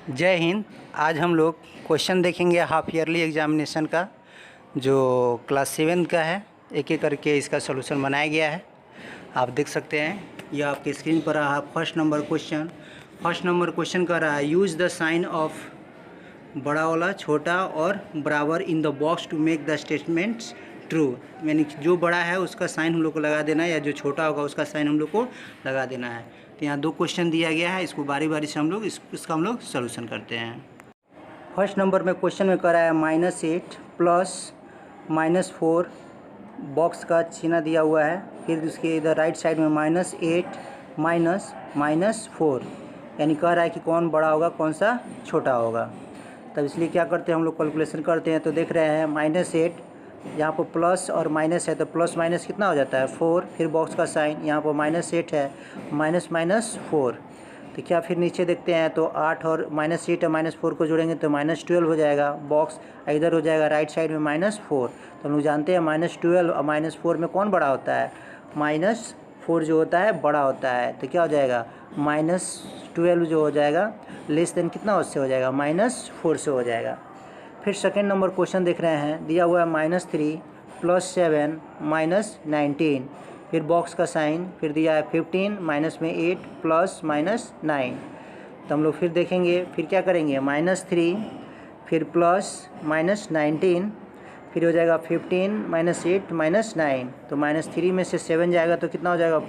जय हिंद। आज हम लोग क्वेश्चन देखेंगे हाफ ईयरली एग्जामिनेशन का जो क्लास 7 का है। एक एक करके इसका सलूशन बनाया गया है, आप देख सकते हैं। यह आपकी स्क्रीन पर रहा फर्स्ट नंबर क्वेश्चन कर रहा है यूज़ द साइन ऑफ बड़ा वाला छोटा और बराबर in the box to make the statements true. यानी जो बड़ा है उसका साइन हम लोग को लगा देना है या जो छोटा होगा उसका साइन हम लोग को लगा देना है। तो यहाँ दो क्वेश्चन दिया गया है, इसको बारी बारी से हम लोग इसका हम लोग सॉल्यूशन करते हैं। फर्स्ट नंबर में क्वेश्चन में करा है -8 प्लस -4 बॉक्स का चिन्ह दिया हुआ है। फिर उसके इधर राइट साइड में -8 -4 यानी कह रहा है कि कौन बड़ा होगा कौन सा छोटा होगा। तब इसलिए क्या करते हैं हम लोग कैलकुलेशन करते हैं। तो देख रहे हैं -8 यहाँ पर प्लस और माइनस है तो प्लस माइनस कितना हो जाता है 4। फिर बॉक्स का साइन यहाँ पर -8 है -4। तो क्या फिर नीचे देखते हैं तो 8 और -8 और -4 को जोड़ेंगे तो -12 हो जाएगा। बॉक्स इधर हो जाएगा राइट साइड में -4। तो हम लोग जानते हैं -12 और -4 में कौन बड़ा होता है, -4 जो होता है बड़ा होता है। तो क्या हो जाएगा -12 जो हो जाएगा लेस देन कितना उससे हो जाएगा -4 से हो जाएगा। फिर सेकेंड नंबर क्वेश्चन देख रहे हैं, दिया हुआ है -3 प्लस 7 -19। फिर बॉक्स का साइन, फिर दिया है 15 माइनस में 8 प्लस -9। तो हम लोग फिर देखेंगे, फिर क्या करेंगे -3 फिर प्लस -19 फिर हो जाएगा 15 -8 -9। तो -3 में से 7 जाएगा तो कितना हो जाएगा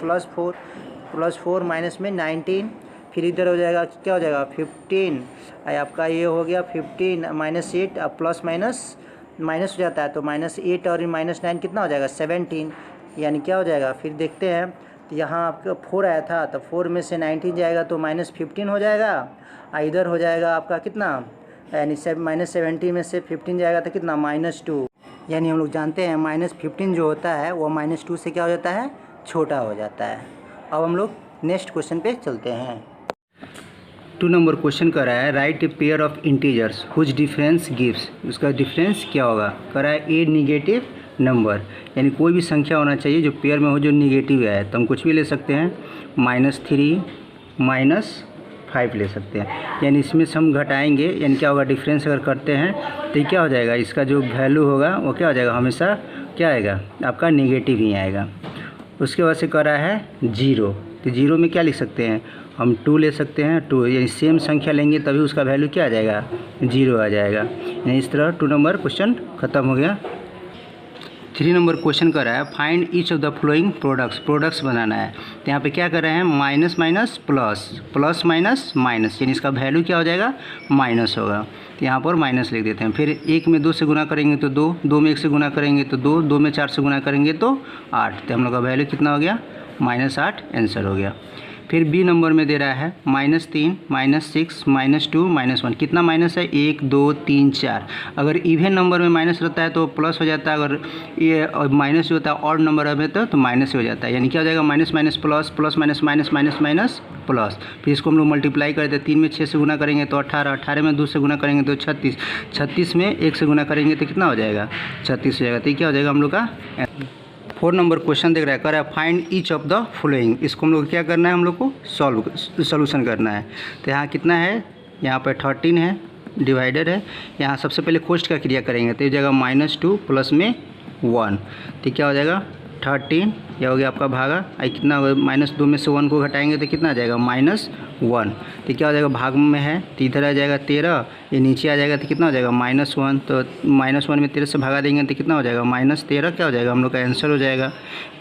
+4 माइनस में 19। फिर इधर हो जाएगा क्या हो जाएगा 15 आपका ये हो गया 15 -8 अब प्लस माइनस हो जाता है तो -8 और -9 कितना हो जाएगा 17 यानी क्या हो जाएगा। फिर देखते हैं तो यहाँ आपका 4 आया था तो 4 में से 19 जाएगा तो -15 हो जाएगा। इधर हो जाएगा आपका कितना यानी -17 में से 15 जाएगा तो कितना -2। यानी हम लोग जानते हैं -15 जो होता है वो -2 से क्या हो जाता है छोटा हो जाता है। अब हम लोग नेक्स्ट क्वेश्चन पे चलते हैं। 2 नंबर क्वेश्चन कर रहा है right a pair of integers whose difference gives. उसका डिफरेंस क्या होगा, कर रहा है ए नेगेटिव नंबर यानी कोई भी संख्या होना चाहिए जो पेयर में हो जो नेगेटिव है। तो हम कुछ भी ले सकते हैं -3 -5 ले सकते हैं। यानी इसमें से हम घटाएंगे यानी क्या होगा डिफरेंस अगर करते हैं तो क्या हो जाएगा इसका जो वैल्यू होगा वो क्या हो जाएगा हमेशा क्या आएगा आपका नेगेटिव ही आएगा। उसके बाद से कर रहा है 0 तो 0 में क्या लिख सकते हैं हम 2 ले सकते हैं। 2 यानी सेम संख्या लेंगे तभी उसका वैल्यू क्या आ जाएगा 0 आ जाएगा। यानी इस तरह 2 नंबर क्वेश्चन ख़त्म हो गया। 3 नंबर क्वेश्चन कर रहा है find each of the following products बनाना है। तो यहाँ पे क्या कर रहे हैं minus minus plus plus minus minus यानी इसका वैल्यू क्या हो जाएगा माइनस होगा। तो यहाँ पर माइनस लिख देते हैं। फिर 1 में 2 से गुना करेंगे तो 2, 2 में 1 से गुना करेंगे तो 2, 2 में 4 से गुना करेंगे तो 8। तो हम लोग का वैल्यू कितना हो गया -8 आंसर हो गया। फिर बी नंबर में दे रहा है -3 -6 -2 -1। कितना माइनस है 1 2 3 4। अगर इवन नंबर में माइनस रहता है तो प्लस हो जाता है, अगर ये माइनस जो होता है और नंबर में तो माइनस हो जाता है। यानी क्या हो जाएगा minus minus plus plus minus minus minus minus plus. फिर इसको हम लोग मल्टीप्लाई करते हैं। 3 में 6 से गुना करेंगे तो 18, 18 में 2 से गुना करेंगे तो 36, 36 में 1 से गुना करेंगे तो कितना हो जाएगा 36 हो जाएगा। तो क्या हो जाएगा हम लोग का 4 नंबर क्वेश्चन देख रहा है, कर रहा है find each of the following. इसको हम लोग क्या करना है हम लोग को सॉल्यूशन करना है। तो यहाँ कितना है यहाँ पर 13 है डिवाइडर है। यहाँ सबसे पहले कोष्ट का क्रिया करेंगे तो ये जाएगा -2 प्लस में 1। तो क्या हो जाएगा 13 यह हो गया आपका भागा कितना -2 में से 1 को घटाएंगे तो कितना आ जाएगा -1। तो क्या हो जाएगा भाग में है तो इधर आ जाएगा 13, ये नीचे आ जाएगा तो कितना हो जाएगा -1। तो -1 में 13 से भागा देंगे तो कितना हो जाएगा -13 क्या हो जाएगा हम लोग का आंसर हो जाएगा।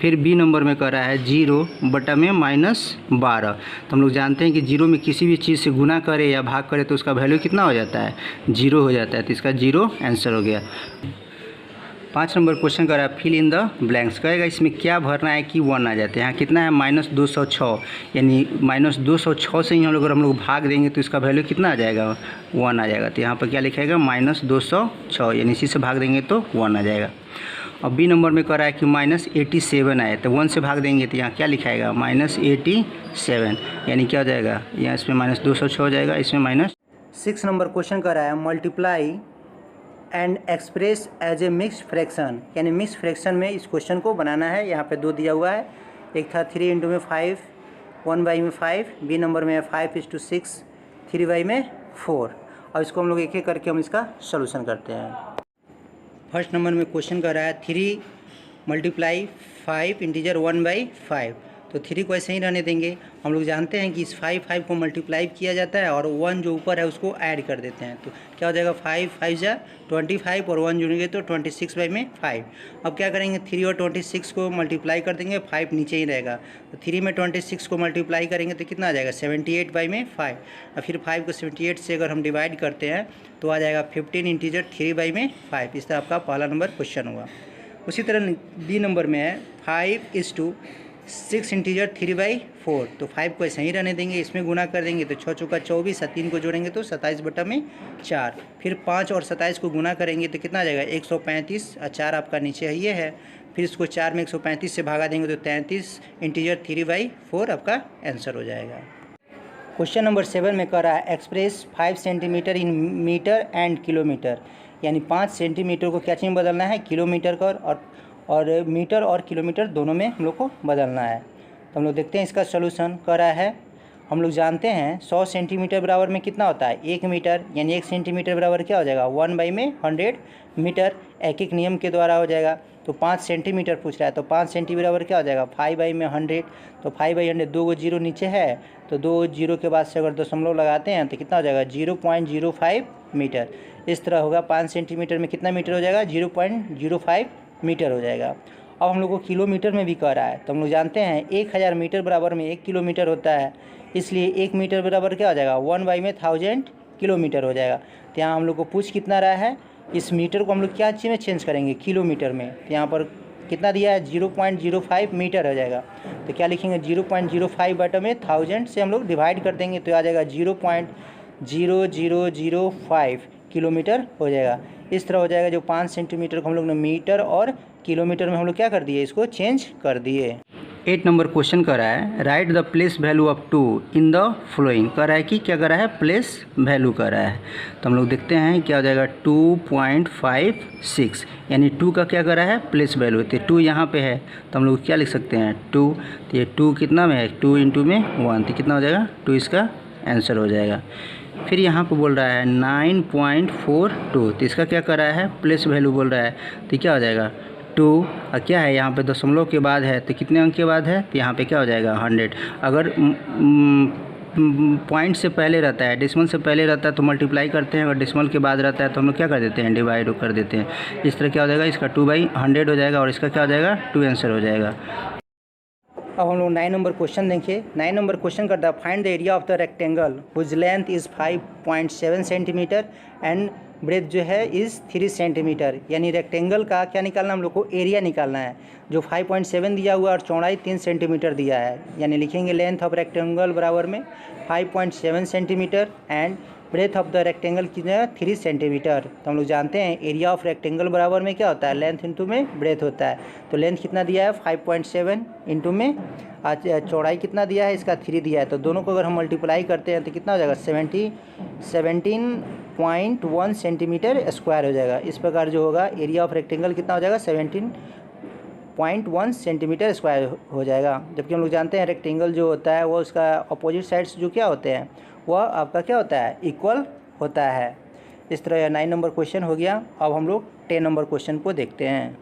फिर बी नंबर में कर रहा है 0 बटा में -12। तो हम लोग जानते हैं कि 0 में किसी भी चीज़ से गुना करे या भाग करे तो उसका वैल्यू कितना हो जाता है 0 हो जाता है। तो इसका 0 आंसर हो गया। 5 नंबर क्वेश्चन कर रहा है फिल इन द ब्लैंक्स। कहेगा इसमें क्या भरना है कि 1 आ जाते हैं। यहाँ कितना है -206 यानी -206 से ही अगर हम लोग भाग देंगे तो इसका वैल्यू कितना आ जाएगा 1 आ जाएगा। तो यहाँ पर क्या लिखेगा -206 यानी इसी से भाग देंगे तो 1 आ जाएगा। अब बी नंबर में कह रहा है कि -87 आए तो 1 से भाग देंगे तो यहाँ क्या लिखाएगा -87 यानी क्या हो जाएगा यहाँ इसमें -206 हो जाएगा, इसमें 6 नंबर क्वेश्चन कर रहा है multiply and express as a mix fraction. यानी मिक्स फ्रैक्शन में इस क्वेश्चन को बनाना है। यहाँ पे 2 दिया हुआ है, एक था 3 × में 5, 1/5, बी नंबर में 5:6, 3/4 4। अब इसको हम लोग एक एक करके हम इसका सॉल्यूशन करते हैं। फर्स्ट नंबर में क्वेश्चन कर रहा है 3 × 5 इंटीजर 1/5। तो 3 को ऐसे ही रहने देंगे। हम लोग जानते हैं कि इस 5 को मल्टीप्लाई किया जाता है और 1 जो ऊपर है उसको ऐड कर देते हैं। तो क्या हो जाएगा 5 5 जा 25 और 1 जुड़ेंगे तो 26/5। अब क्या करेंगे 3 और 26 को मल्टीप्लाई कर देंगे, 5 नीचे ही रहेगा। तो 3 में 26 को मल्टीप्लाई करेंगे तो कितना आ जाएगा 78/5। और फिर 5 को 78 से अगर हम डिवाइड करते हैं तो आ जाएगा 15 इंटीजर 3/5। इस तरह आपका पहला नंबर क्वेश्चन हुआ। उसी तरह बी नंबर में है 5:6 इंटीजर 3/4। तो 5 को ऐसे ही रहने देंगे, इसमें गुना कर देंगे तो 6 चौका 24 और 3 को जोड़ेंगे तो 27/4। फिर 5 और 27 को गुना करेंगे तो कितना आ जाएगा 135 और 4 आपका नीचे है ये है। फिर इसको 4 में 135 से भागा देंगे तो 33 इंटीजर 3/4 आपका आंसर हो जाएगा। क्वेश्चन नंबर 7 में कह रहा है express 5 centimetre in metre and kilometre. यानी 5 सेंटीमीटर को क्या चीज़ में बदलना है किलोमीटर का, और मीटर और किलोमीटर दोनों में हम लोग को बदलना है। तो हम लोग देखते हैं इसका सॉल्यूशन। कह रहा है हम लोग जानते हैं 100 सेंटीमीटर बराबर में कितना होता है 1 मीटर, यानी 1 सेंटीमीटर बराबर क्या हो जाएगा 1/100 मीटर। एक एक नियम के द्वारा हो जाएगा। तो 5 सेंटीमीटर पूछ रहा है तो 5 सेंटीमीटर बराबर क्या हो जाएगा 5/100। तो 5/100 2 गो जीरो नीचे है तो 2 जीरो के बाद से अगर दशमलव लगाते हैं तो कितना हो जाएगा 0.05 मीटर। इस तरह होगा 5 सेंटीमीटर में कितना मीटर हो जाएगा 0.05 मीटर हो जाएगा। अब हम लोग को किलोमीटर में भी कह रहा है तो हम लोग जानते हैं 1000 मीटर बराबर में 1 किलोमीटर होता है। इसलिए 1 मीटर बराबर क्या हो जाएगा 1/1000 किलोमीटर हो जाएगा। तो यहाँ हम लोग को पूछ कितना रहा है, इस मीटर को हम लोग क्या चीज़ में चेंज करेंगे किलोमीटर में। तो यहाँ पर कितना दिया है 0.05 मीटर हो जाएगा। तो क्या लिखेंगे 0.05/1000 से हम लोग डिवाइड कर देंगे तो आ जाएगा 0.0005 किलोमीटर हो जाएगा। इस तरह हो जाएगा। जो 5 सेंटीमीटर को हम लोग ने मीटर और किलोमीटर में हम लोग क्या कर दिए इसको चेंज कर दिए। 8 नंबर क्वेश्चन कर रहा है right the place value of 2 in the flowing. कर रहा है कि क्या कर रहा है प्लेस वैल्यू कर रहा है। तो हम लोग देखते हैं क्या हो जाएगा 2.56, यानी 2 का क्या कर रहा है प्लेस वैल्यू। तो 2 यहाँ पे है तो हम लोग क्या लिख सकते हैं 2। तो ये 2 कितना में है 2 × में 1 तो कितना हो जाएगा 2 इसका आंसर हो जाएगा। फिर यहाँ पे बोल रहा है 9.42 तो इसका क्या कर रहा है प्लेस वैल्यू बोल रहा है। तो क्या हो जाएगा 2 और क्या है यहाँ पे दशमलव के बाद है तो कितने अंक के बाद है तो यहाँ पे क्या हो जाएगा 100। अगर पॉइंट से पहले रहता है डेसिमल से पहले रहता है तो मल्टीप्लाई करते हैं, अगर डेसिमल के बाद रहता है तो हम लोग क्या कर देते हैं डिवाइड कर देते हैं। इस तरह क्या हो जाएगा इसका 2/100 हो जाएगा और इसका क्या हो जाएगा 2 आंसर हो जाएगा। अब हम लोग 9 नंबर क्वेश्चन देखिए। 9 नंबर क्वेश्चन करता है find the area of the rectangle whose length is 5.7 centimetre and breadth जो है इज़ 3 सेंटीमीटर। यानी रेक्टेंगल का क्या निकालना हम लोग को एरिया निकालना है जो 5.7 दिया हुआ और चौड़ाई 3 सेंटीमीटर दिया है। यानी लिखेंगे लेंथ ऑफ रेक्टेंगल बराबर में 5.7 centimetre and breadth of the rectangle कितना है 3 सेंटीमीटर। तो हम लोग जानते हैं एरिया ऑफ रेक्टेंगल बराबर में क्या होता है लेंथ इंटू में ब्रेथ होता है। तो लेंथ कितना दिया है 5.7 इंटू में चौड़ाई कितना दिया है इसका 3 दिया है। तो दोनों को अगर हम मल्टीप्लाई करते हैं तो कितना हो जाएगा 17.1 सेंटीमीटर स्क्वायर हो जाएगा। इस प्रकार जो होगा एरिया ऑफ रेक्टेंगल कितना हो जाएगा 17.1 सेंटीमीटर स्क्वायर हो जाएगा। जबकि हम लोग जानते हैं रेक्टेंगल जो होता है वो उसका अपोजिट साइड्स जो क्या होते हैं वह आपका क्या होता है इक्वल होता है। इस तरह 9 नंबर क्वेश्चन हो गया। अब हम लोग 10 नंबर क्वेश्चन को देखते हैं।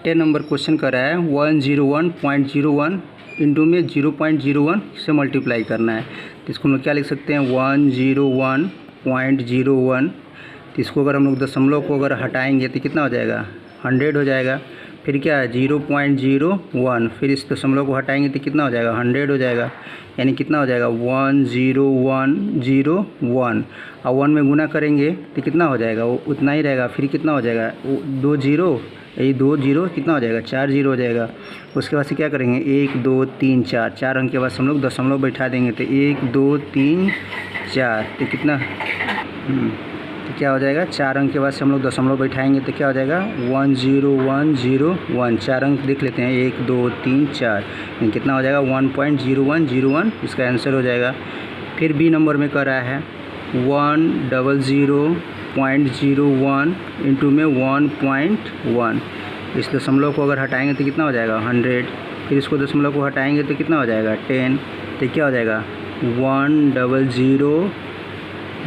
10 नंबर क्वेश्चन कर रहा है 101.01 इंटू में 0.01 से मल्टीप्लाई करना है। तो इसको हम लोग क्या लिख सकते हैं 101.01। तो इसको अगर हम लोग दशमलव को अगर हटाएंगे तो कितना हो जाएगा 100 हो जाएगा। फिर क्या है 0.01 फिर इस दशमलव को हटाएंगे तो कितना हो जाएगा 100 हो जाएगा। यानी कितना हो जाएगा 10101 और 1 में गुना करेंगे तो कितना हो जाएगा वो उतना ही रहेगा। फिर कितना हो जाएगा 2 जीरो यही 2 जीरो कितना हो जाएगा 4 जीरो हो जाएगा। उसके बाद से क्या करेंगे 1 2 3 4 4 अंक के बाद हम लोग दशमलव बैठा देंगे तो 1 2 3 4 तो कितना तो क्या हो जाएगा 4 अंक के बाद से हम लोग दशमलव बैठाएंगे तो क्या हो जाएगा 10101। 4 अंक देख लेते हैं 1 2 3 4 कितना हो जाएगा 1.0101 इसका आंसर हो जाएगा। फिर बी नंबर में कर रहा है 100.01 इंटू में 1.1। इस दशमलव को अगर हटाएंगे तो कितना हो जाएगा 100। फिर इसको दशमलव को हटाएंगे तो कितना हो जाएगा 10। तो क्या हो जाएगा 100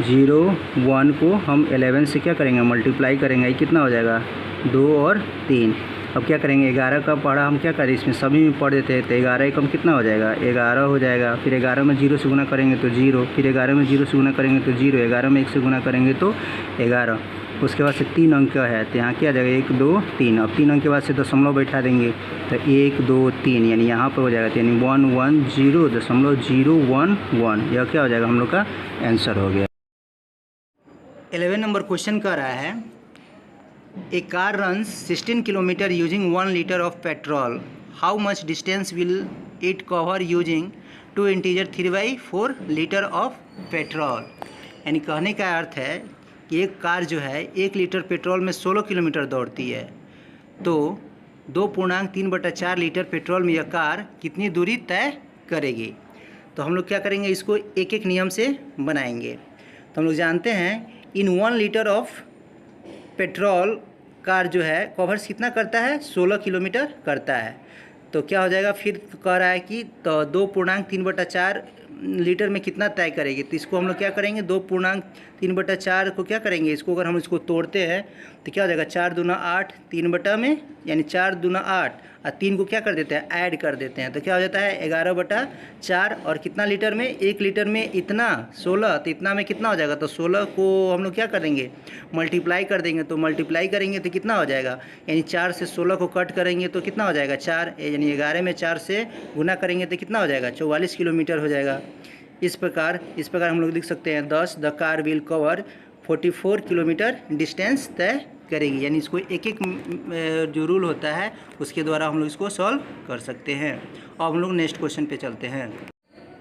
0 1 को हम 11 से क्या करेंगे, मल्टीप्लाई करेंगे, ये कितना हो जाएगा 2 और 3। अब क्या करेंगे, 11 का पढ़ा हम क्या करें, इसमें सभी में पढ़ देते हैं, तो 11 एकम कितना हो जाएगा 11 हो जाएगा। फिर 11 में 0 से गुना करेंगे तो 0, फिर 11 में 0 से गुना करेंगे तो 0, 11 में 1 से गुना करेंगे तो 11। उसके बाद से 3 अंक है, तो यहाँ क्या आ जाएगा 1 2 3। अब 3 अंक के बाद से दशमलव बैठा देंगे, तो 1 2 3 यानी यहाँ पर हो जाएगा, यानी 110.011। यह क्या हो जाएगा, हम लोग का आंसर हो गया। 11 नंबर क्वेश्चन कह रहा है, a car runs 16 kilometre using 1 litre of petrol, how much distance will it cover using 2 integer 3/4 litre of petrol. यानी कहने का अर्थ है कि एक कार जो है 1 लीटर पेट्रोल में 16 किलोमीटर दौड़ती है, तो 2.3/4 लीटर पेट्रोल में यह कार कितनी दूरी तय करेगी। तो हम लोग क्या करेंगे, इसको एक एक नियम से बनाएंगे। तो हम लोग जानते हैं इन 1 लीटर ऑफ पेट्रोल कार जो है कवर्स कितना करता है, 16 किलोमीटर करता है। तो क्या हो जाएगा, फिर कह रहा है कि तो 2.3/4 लीटर में कितना तय करेगी। तो इसको हम लोग क्या करेंगे, 2.3/4 को क्या करेंगे, इसको अगर हम इसको तोड़ते हैं तो क्या हो जाएगा, 4 दूना 8, 3 बटा में यानी 4 दूना 8 और 3 को क्या कर देते हैं, ऐड कर देते हैं, तो क्या हो जाता है 11/4। और कितना लीटर में, 1 लीटर में इतना 16, तो इतना में कितना हो जाएगा, तो 16 को हम लोग क्या करेंगे, मल्टीप्लाई कर देंगे। तो मल्टीप्लाई करेंगे तो कितना हो जाएगा, यानी 4 से 16 को कट करेंगे तो कितना हो जाएगा 4, यानी 11 में 4 से गुना करेंगे तो कितना हो जाएगा 44 किलोमीटर हो जाएगा। इस प्रकार हम लोग लिख सकते हैं 10 the car will cover 44 kilometre distance तय करेगी। यानी इसको एक एक जो रूल होता है उसके द्वारा हम लोग इसको सॉल्व कर सकते हैं। अब हम लोग नेक्स्ट क्वेश्चन पे चलते हैं।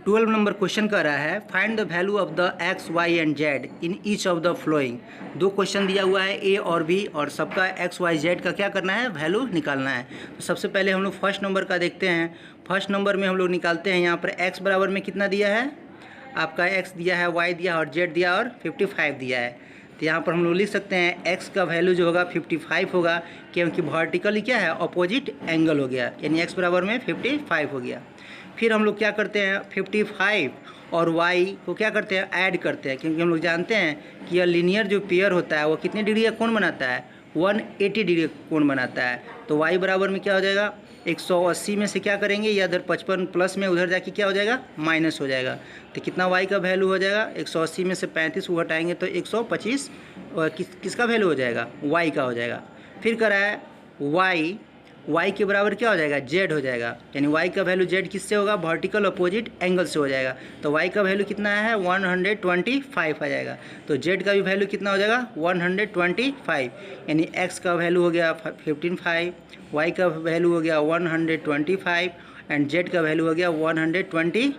12 नंबर क्वेश्चन कर रहा है, find the value of the x, y and z in each of the flowing. 2 question दिया हुआ है a और b, और सबका x, y, z का क्या करना है, वैल्यू निकालना है। तो सबसे पहले हम लोग फर्स्ट नंबर का देखते हैं। फर्स्ट नंबर में हम लोग निकालते हैं, यहाँ पर x बराबर में कितना दिया है, आपका x दिया है, y दिया और z दिया और 55 दिया है। तो यहाँ पर हम लोग लिख सकते हैं x का वैल्यू जो होगा 55 होगा, क्योंकि वर्टिकली क्या है, अपोजिट एंगल हो गया, यानी x बराबर में 55 हो गया। फिर हम लोग क्या करते हैं, 55 और y को क्या करते हैं, ऐड करते हैं, क्योंकि हम लोग जानते हैं कि यह लीनियर जो पेयर होता है वो कितने डिग्री का कोण बनाता है, 180 डिग्री का कोण बनाता है। तो y बराबर में क्या हो जाएगा, 180 में से क्या करेंगे, या इधर 55 प्लस में उधर जाके क्या हो जाएगा, माइनस हो जाएगा। तो कितना y का वैल्यू हो जाएगा, 180 में से 35 को घटाएंगे तो 125 किसका वैल्यू हो जाएगा, y का हो जाएगा। फिर करा है y के बराबर क्या हो जाएगा, z हो जाएगा, यानी y का वैल्यू z किससे होगा, वर्टिकल अपोजिट एंगल से हो जाएगा। तो y का वैल्यू कितना है, 125 आ जाएगा। तो z का भी वैल्यू कितना हो जाएगा, 125, यानी x का वैल्यू हो गया 55, y का वैल्यू हो गया 125 एंड z का वैल्यू हो गया 125।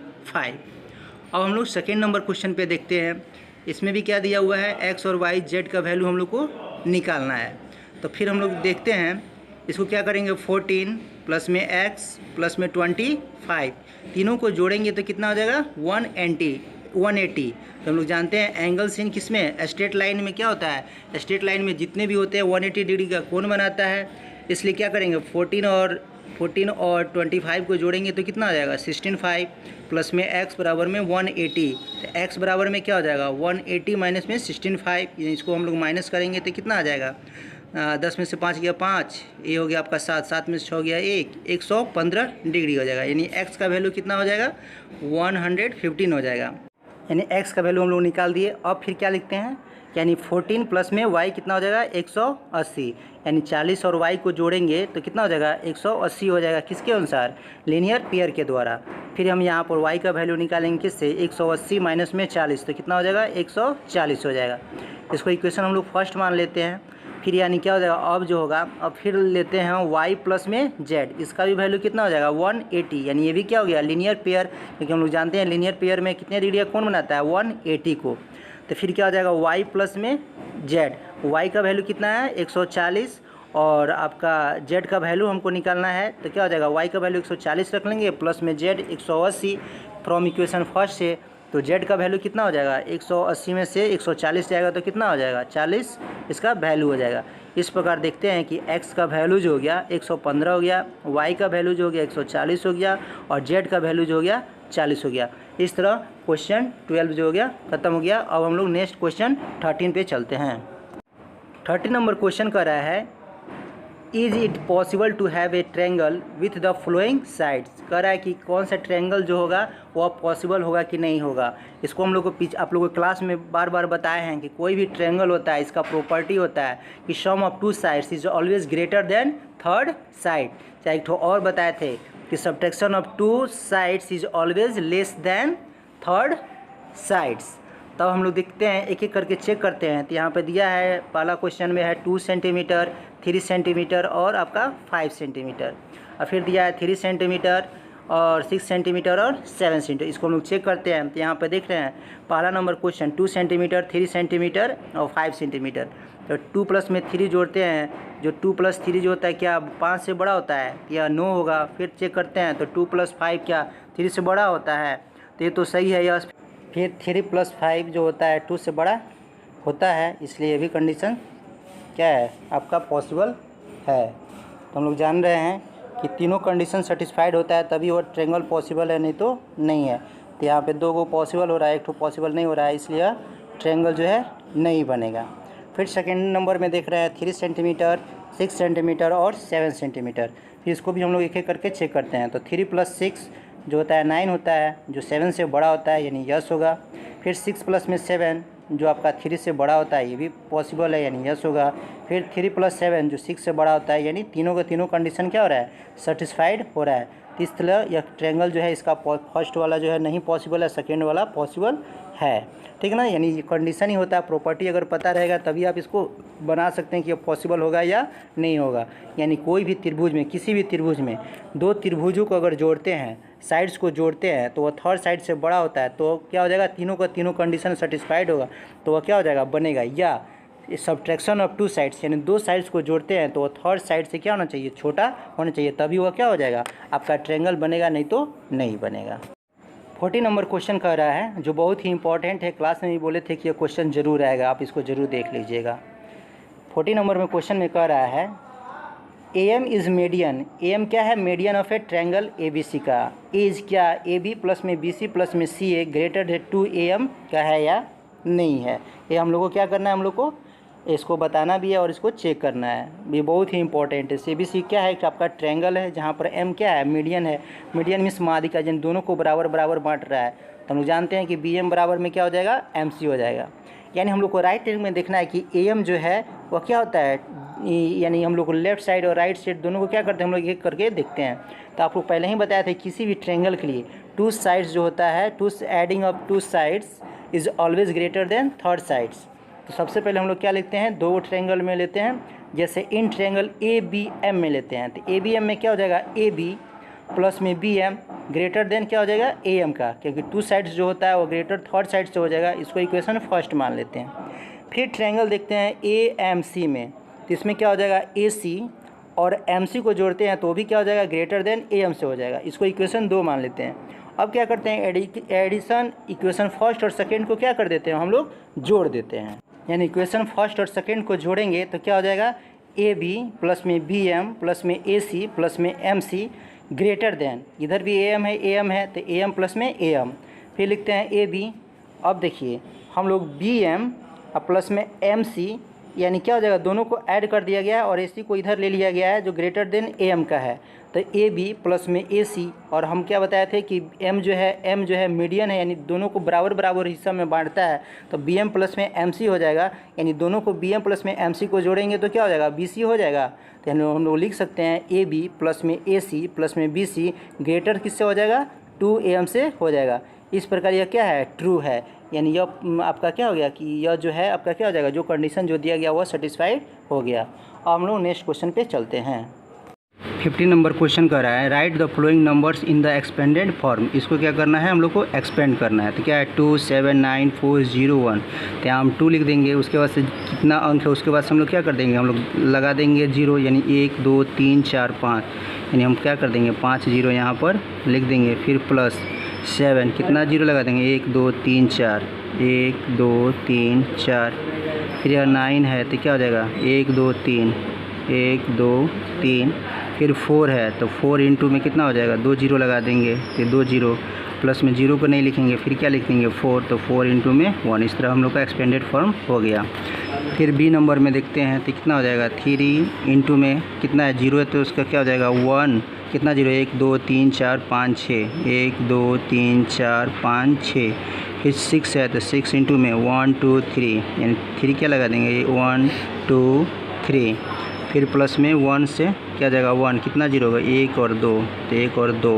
अब हम लोग सेकेंड नंबर क्वेश्चन पे देखते हैं। इसमें भी क्या दिया हुआ है, x और y z का वैल्यू हम लोग को निकालना है। तो फिर हम लोग देखते हैं, इसको क्या करेंगे, 14 प्लस में x प्लस में 25, तीनों को जोड़ेंगे तो कितना हो जाएगा, 180। तो हम लोग जानते हैं एंगल सीन किस में, स्ट्रेट लाइन में क्या होता है, स्ट्रेट लाइन में जितने भी होते हैं 180 डिग्री का कोण बनाता है। इसलिए क्या करेंगे, 14 और 25 को जोड़ेंगे तो कितना आ जाएगा, 16 प्लस में x बराबर में 180। तो x बराबर में क्या हो जाएगा, 180 माइनस में 16, इसको हम लोग माइनस करेंगे तो कितना आ जाएगा, 10 में से 5 गया 5, ये हो गया आपका 7, 7 में से 6 गया 1, 115 डिग्री हो जाएगा। यानी x का वैल्यू कितना हो जाएगा, 115 हो जाएगा। यानी x का वैल्यू हम लोग निकाल दिए। अब फिर क्या लिखते हैं, यानी 14 प्लस में y कितना हो जाएगा, 180, यानी 40 और y को जोड़ेंगे तो कितना हो जाएगा, 180 हो जाएगा। किसके अनुसार, लीनियर पेयर के द्वारा। फिर हम यहाँ पर y का वैल्यू निकालेंगे किससे, 180 माइनस में 40, तो कितना हो जाएगा, 140 हो जाएगा। इसको इक्वेशन हम लोग फर्स्ट मान लेते हैं। फिर यानी क्या हो जाएगा, अब जो होगा, अब फिर लेते हैं y प्लस में z, इसका भी वैल्यू कितना हो जाएगा, 180, यानी ये भी क्या हो गया, लीनियर पेयर, क्योंकि हम लोग जानते हैं लीनियर पेयर में कितने डिग्री का कोण बनाता है, 180 को। तो फिर क्या हो जाएगा, y प्लस में z, y का वैल्यू कितना है, 140, और आपका z का वैल्यू हमको निकालना है। तो क्या हो जाएगा, y का वैल्यू 140 रख लेंगे, प्लस में z 180 फ्रॉम इक्वेशन फर्स्ट से। तो z का वैल्यू कितना हो जाएगा, 180 में से 140 जाएगा तो कितना हो जाएगा, 40 इसका वैल्यू हो जाएगा। इस प्रकार देखते हैं कि x का वैल्यू जो हो गया 115 हो गया, y का वैल्यू जो हो गया 140 हो गया, और z का वैल्यू जो हो गया 40 हो गया। इस तरह क्वेश्चन 12 जो हो गया ख़त्म हो गया। अब हम लोग नेक्स्ट क्वेश्चन 13 पे चलते हैं। 13 नंबर क्वेश्चन कर रहा है is it possible to have a triangle with the following sides. कह रहा है कि कौन सा ट्रायंगल जो होगा वह पॉसिबल होगा कि नहीं होगा। इसको हम लोग को आप लोगों को क्लास में बार बार बताए हैं कि कोई भी ट्रायंगल होता है इसका प्रॉपर्टी होता है कि sum of two sides is always greater than third side. चाहे एक और बताए थे कि subtraction of two sides is always less than third sides. तब हम लोग देखते हैं एक एक करके चेक करते हैं। तो यहाँ पे दिया है पहला क्वेश्चन में है 2 सेंटीमीटर, 3 सेंटीमीटर और आपका 5 सेंटीमीटर, और फिर दिया है 3 सेंटीमीटर और 6 सेंटीमीटर और 7 सेंटीमीटर। इसको हम लोग चेक करते हैं। तो यहाँ पे देख रहे हैं पहला नंबर क्वेश्चन 2 सेंटीमीटर, 3 सेंटीमीटर और 5 सेंटीमीटर। तो 2 प्लस में 3 जोड़ते हैं, जो 2 प्लस 3 जो होता है क्या 5 से बड़ा होता है या नो होगा। फिर चेक करते हैं तो 2 प्लस 5 क्या 3 से बड़ा होता है, तो ये तो सही है यस। फिर 3 प्लस 5 जो होता है 2 से बड़ा होता है, इसलिए ये भी कंडीशन क्या है आपका पॉसिबल है। तो हम लोग जान रहे हैं कि तीनों कंडीशन सेटिस्फाइड होता है तभी वो ट्रायंगल पॉसिबल है, नहीं तो नहीं है। तो यहाँ पे 2 को पॉसिबल हो रहा है, 1 पॉसिबल नहीं हो रहा है, इसलिए ट्रायंगल जो है नहीं बनेगा। फिर सेकेंड नंबर में देख रहे हैं 3 सेंटीमीटर, 6 सेंटीमीटर और 7 सेंटीमीटर। फिर इसको भी हम लोग एक एक करके चेक करते हैं। तो 3 प्लस 6 जो होता है 9 होता है, जो 7 से बड़ा होता है यानी यस होगा। फिर 6 प्लस में 7 जो आपका 3 से बड़ा होता है ये भी पॉसिबल है यानी यस होगा। फिर 3 प्लस 7 जो 6 से बड़ा होता है यानी तीनों का तीनों कंडीशन क्या हो रहा है सेटिस्फाइड हो रहा है। तो इस तरह यह ट्रायंगल जो है इसका फर्स्ट वाला जो है नहीं पॉसिबल है, सेकेंड वाला पॉसिबल है, ठीक है ना। यानी ये कंडीशन ही होता है, प्रॉपर्टी अगर पता रहेगा तभी आप इसको बना सकते हैं कि पॉसिबल होगा या नहीं होगा। यानी कोई भी त्रिभुज में, किसी भी त्रिभुज में 2 त्रिभुजों को अगर जोड़ते हैं, साइड्स को जोड़ते हैं तो वह थर्ड साइड से बड़ा होता है, तो क्या हो जाएगा तीनों का तीनों कंडीशन सेटिस्फाइड होगा, तो वह क्या हो जाएगा बनेगा। या सब्ट्रैक्शन ऑफ 2 साइड्स यानी 2 साइड्स को जोड़ते हैं तो वह थर्ड साइड से क्या होना चाहिए छोटा होना चाहिए, तभी वह क्या हो जाएगा आपका ट्रायंगल बनेगा, नहीं तो नहीं बनेगा। 40 नंबर क्वेश्चन कह रहा है जो बहुत ही इंपॉर्टेंट है, क्लास में भी बोले थे कि यह क्वेश्चन जरूर आएगा, आप इसको जरूर देख लीजिएगा। 40 नंबर में क्वेश्चन में कह रहा है AM इज़ मीडियन। AM क्या है median of A triangle ABC का। इज़ क्या AB प्लस में BC प्लस में CA ग्रेटर देन 2AM का है या नहीं है। ये हम लोग को क्या करना है, हम लोग को इसको बताना भी है और इसको चेक करना है, ये बहुत ही इंपॉर्टेंट है। ABC क्या है कि आपका ट्रायंगल है जहाँ पर M क्या है मीडियन है। मीडियन मीन्स माध्यिका जिन दोनों को बराबर बराबर बांट रहा है। तो हम लोग जानते हैं कि BM बराबर में क्या हो जाएगा MC हो जाएगा। यानी हम लोग को राइट हैंड में देखना है कि AM जो है वह क्या होता है, यानी हम लोग को लेफ्ट साइड और राइट साइड दोनों को क्या करते हैं हम लोग एक करके देखते हैं। तो आपको पहले ही बताया था किसी भी ट्रायंगल के लिए 2 साइड्स जो होता है adding of 2 sides is always greater than third sides. तो सबसे पहले हम लोग क्या लिखते हैं 2 ट्रायंगल में लेते हैं, जैसे इन ट्रायंगल ABM में लेते हैं। तो ABM में क्या हो जाएगा AB प्लस में BM ग्रेटर देन क्या हो जाएगा AM का, क्योंकि 2 साइड्स जो होता है वो ग्रेटर थर्ड साइड से हो जाएगा, इसको इक्वेशन फर्स्ट मान लेते हैं। फिर ट्रायंगल देखते हैं AMC में, तो इसमें क्या हो जाएगा AC और MC को जोड़ते हैं तो भी क्या हो जाएगा ग्रेटर देन AM से हो जाएगा, इसको इक्वेशन 2 मान लेते हैं। अब क्या करते हैं एडिशन इक्वेशन फर्स्ट और सेकेंड को क्या कर देते हैं हम लोग जोड़ देते हैं। यानी इक्वेशन फर्स्ट और सेकेंड को जोड़ेंगे तो क्या हो जाएगा AB प्लस में BM प्लस में AC प्लस में MC ग्रेटर देन, इधर भी AM है तो AM प्लस में AM। फिर लिखते हैं AB। अब देखिए हम लोग BM प्लस में MC यानी क्या हो जाएगा दोनों को ऐड कर दिया गया है और AC को इधर ले लिया गया है जो ग्रेटर देन AM का है। तो AB प्लस में AC और हम क्या बताए थे कि M जो है मीडियन है, यानी दोनों को बराबर बराबर हिस्सा में बांटता है, तो BM प्लस में MC हो जाएगा। यानी दोनों को BM प्लस में MC को जोड़ेंगे तो क्या हो जाएगा BC हो जाएगा। तो हम लोग लिख सकते हैं AB प्लस में AC प्लस में BC ग्रेटर किससे हो जाएगा 2AM से हो जाएगा। इस प्रकार यह क्या है ट्रू है, यानी यह आपका क्या हो गया कि यह जो है आपका क्या हो जाएगा जो कंडीशन जो दिया गया वह सेटिस्फाइड हो गया। अब हम लोग नेक्स्ट क्वेश्चन पे चलते हैं। 50 नंबर क्वेश्चन कर रहा है right the flowing numbers in the expanded form. इसको क्या करना है हम लोग को एक्सपेंड करना है। तो क्या है 2 7 9 4 0 1, तो यहाँ हम 2 लिख देंगे, उसके बाद से कितना अंक है उसके बाद से हम लोग क्या कर देंगे हम लोग लगा देंगे 0, यानी 1 2 3 4 5, यानी हम क्या कर देंगे 5 0 यहाँ पर लिख देंगे। फिर प्लस 7 कितना 0 लगा देंगे 1 2 3 4 1 2 3 4। फिर यह 9 है तो क्या हो जाएगा 1 2 3 1 2 3। फिर 4 है तो 4 इंटू में कितना हो जाएगा, 2 जीरो लगा देंगे तो 2 जीरो, प्लस में जीरो को नहीं लिखेंगे, फिर क्या लिखेंगे 4, तो 4 इंटू में 1। इस तरह हम लोग का एक्सपेंडेड फॉर्म हो गया। फिर बी नंबर में देखते हैं तो कितना हो जाएगा, 3 इंटू में कितना है, जीरो है तो उसका क्या हो जाएगा 1, कितना जीरो, 1 2 3 4 5 6, 1 2 3 4 5 6। फिर 6 है तो 6 इंटू में 1 2 3, यानी 3 क्या लगा देंगे 1 2 3। फिर प्लस में 1 से क्या जाएगा 1, कितना जीरो होगा 1 और 2, तो 1 और 2।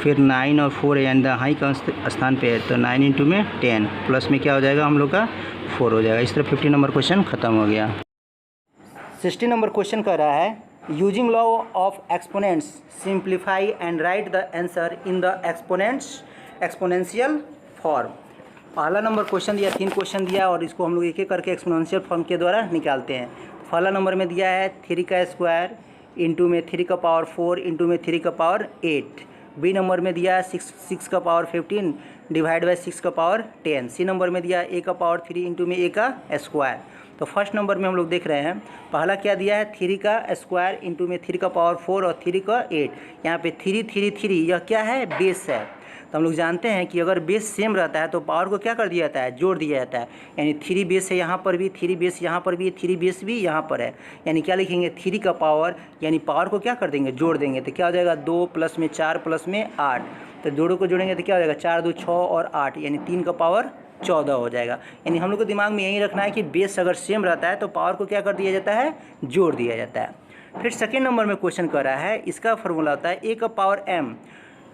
फिर 9 और 4 यानी हाई का स्थान पे है तो 9 इंटू में 10, प्लस में क्या हो जाएगा हम लोग का 4 हो जाएगा। इस तरह 50 नंबर क्वेश्चन ख़त्म हो गया। 60 नंबर क्वेश्चन कर रहा है, using law of exponents simplify and right the answer in the exponential form. पहला नंबर क्वेश्चन दिया, 3 क्वेश्चन दिया और इसको हम लोग एक एक करके एक्सपोनेंशियल फॉर्म के द्वारा निकालते हैं। पहला नंबर में दिया है 3 का स्क्वायर इंटू में 3 का पावर 4 इंटू में 3 का पावर 8। बी नंबर में दिया है 6 का पावर 15 डिवाइड बाई 6 का पावर 10। सी नंबर में दिया a का पावर 3 इंटू में a का स्क्वायर। तो फर्स्ट नंबर में हम लोग देख रहे हैं, पहला क्या दिया है 3 का स्क्वायर इंटू में 3 का पावर 4 और 3 का 8। यहाँ पे 3 3 3 यह क्या है, बेस है। तो हम लोग जानते हैं कि अगर बेस सेम रहता है तो पावर को क्या कर दिया जाता है, जोड़ दिया जाता है। यानी 3 बेस है यहाँ पर भी, 3 बेस यहाँ पर भी, 3 बेस भी यहाँ पर है। यानी क्या लिखेंगे 3 का पावर, यानी पावर को क्या कर देंगे, जोड़ देंगे। तो क्या हो जाएगा 2 प्लस में 4 प्लस में 8। तो जोड़ों को जोड़ेंगे तो क्या हो जाएगा 4 2 6 और 8, यानी 3 का पावर 14 हो जाएगा। यानी हम लोग को दिमाग में यही रखना है कि बेस अगर सेम रहता है तो पावर को क्या कर दिया जाता है, जोड़ दिया जाता है। फिर सेकेंड नंबर में क्वेश्चन कर रहा है, इसका फॉर्मूला होता है a का power m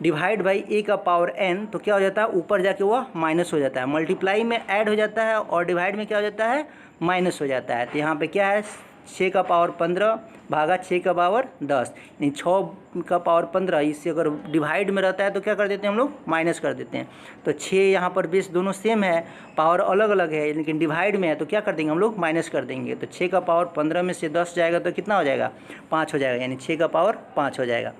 divide by a का पावर n। तो क्या हो जाता है, ऊपर जाके वह माइनस हो जाता है, मल्टीप्लाई में ऐड हो जाता है और डिवाइड में क्या हो जाता है, माइनस हो जाता है। तो यहाँ पे क्या है 6 का पावर 15 भागा 6 का पावर 10, यानी 6 का पावर 15। इससे अगर डिवाइड में रहता है तो क्या कर देते हैं हम लोग, माइनस कर देते हैं। तो 6 यहाँ पर बेस दोनों सेम है, पावर अलग अलग है, लेकिन डिवाइड में है तो क्या कर देंगे हम लोग, माइनस कर देंगे। तो 6 का पावर 15 में से 10 जाएगा तो कितना हो जाएगा, 5 हो जाएगा, यानी 6 का पावर 5 हो जाएगा।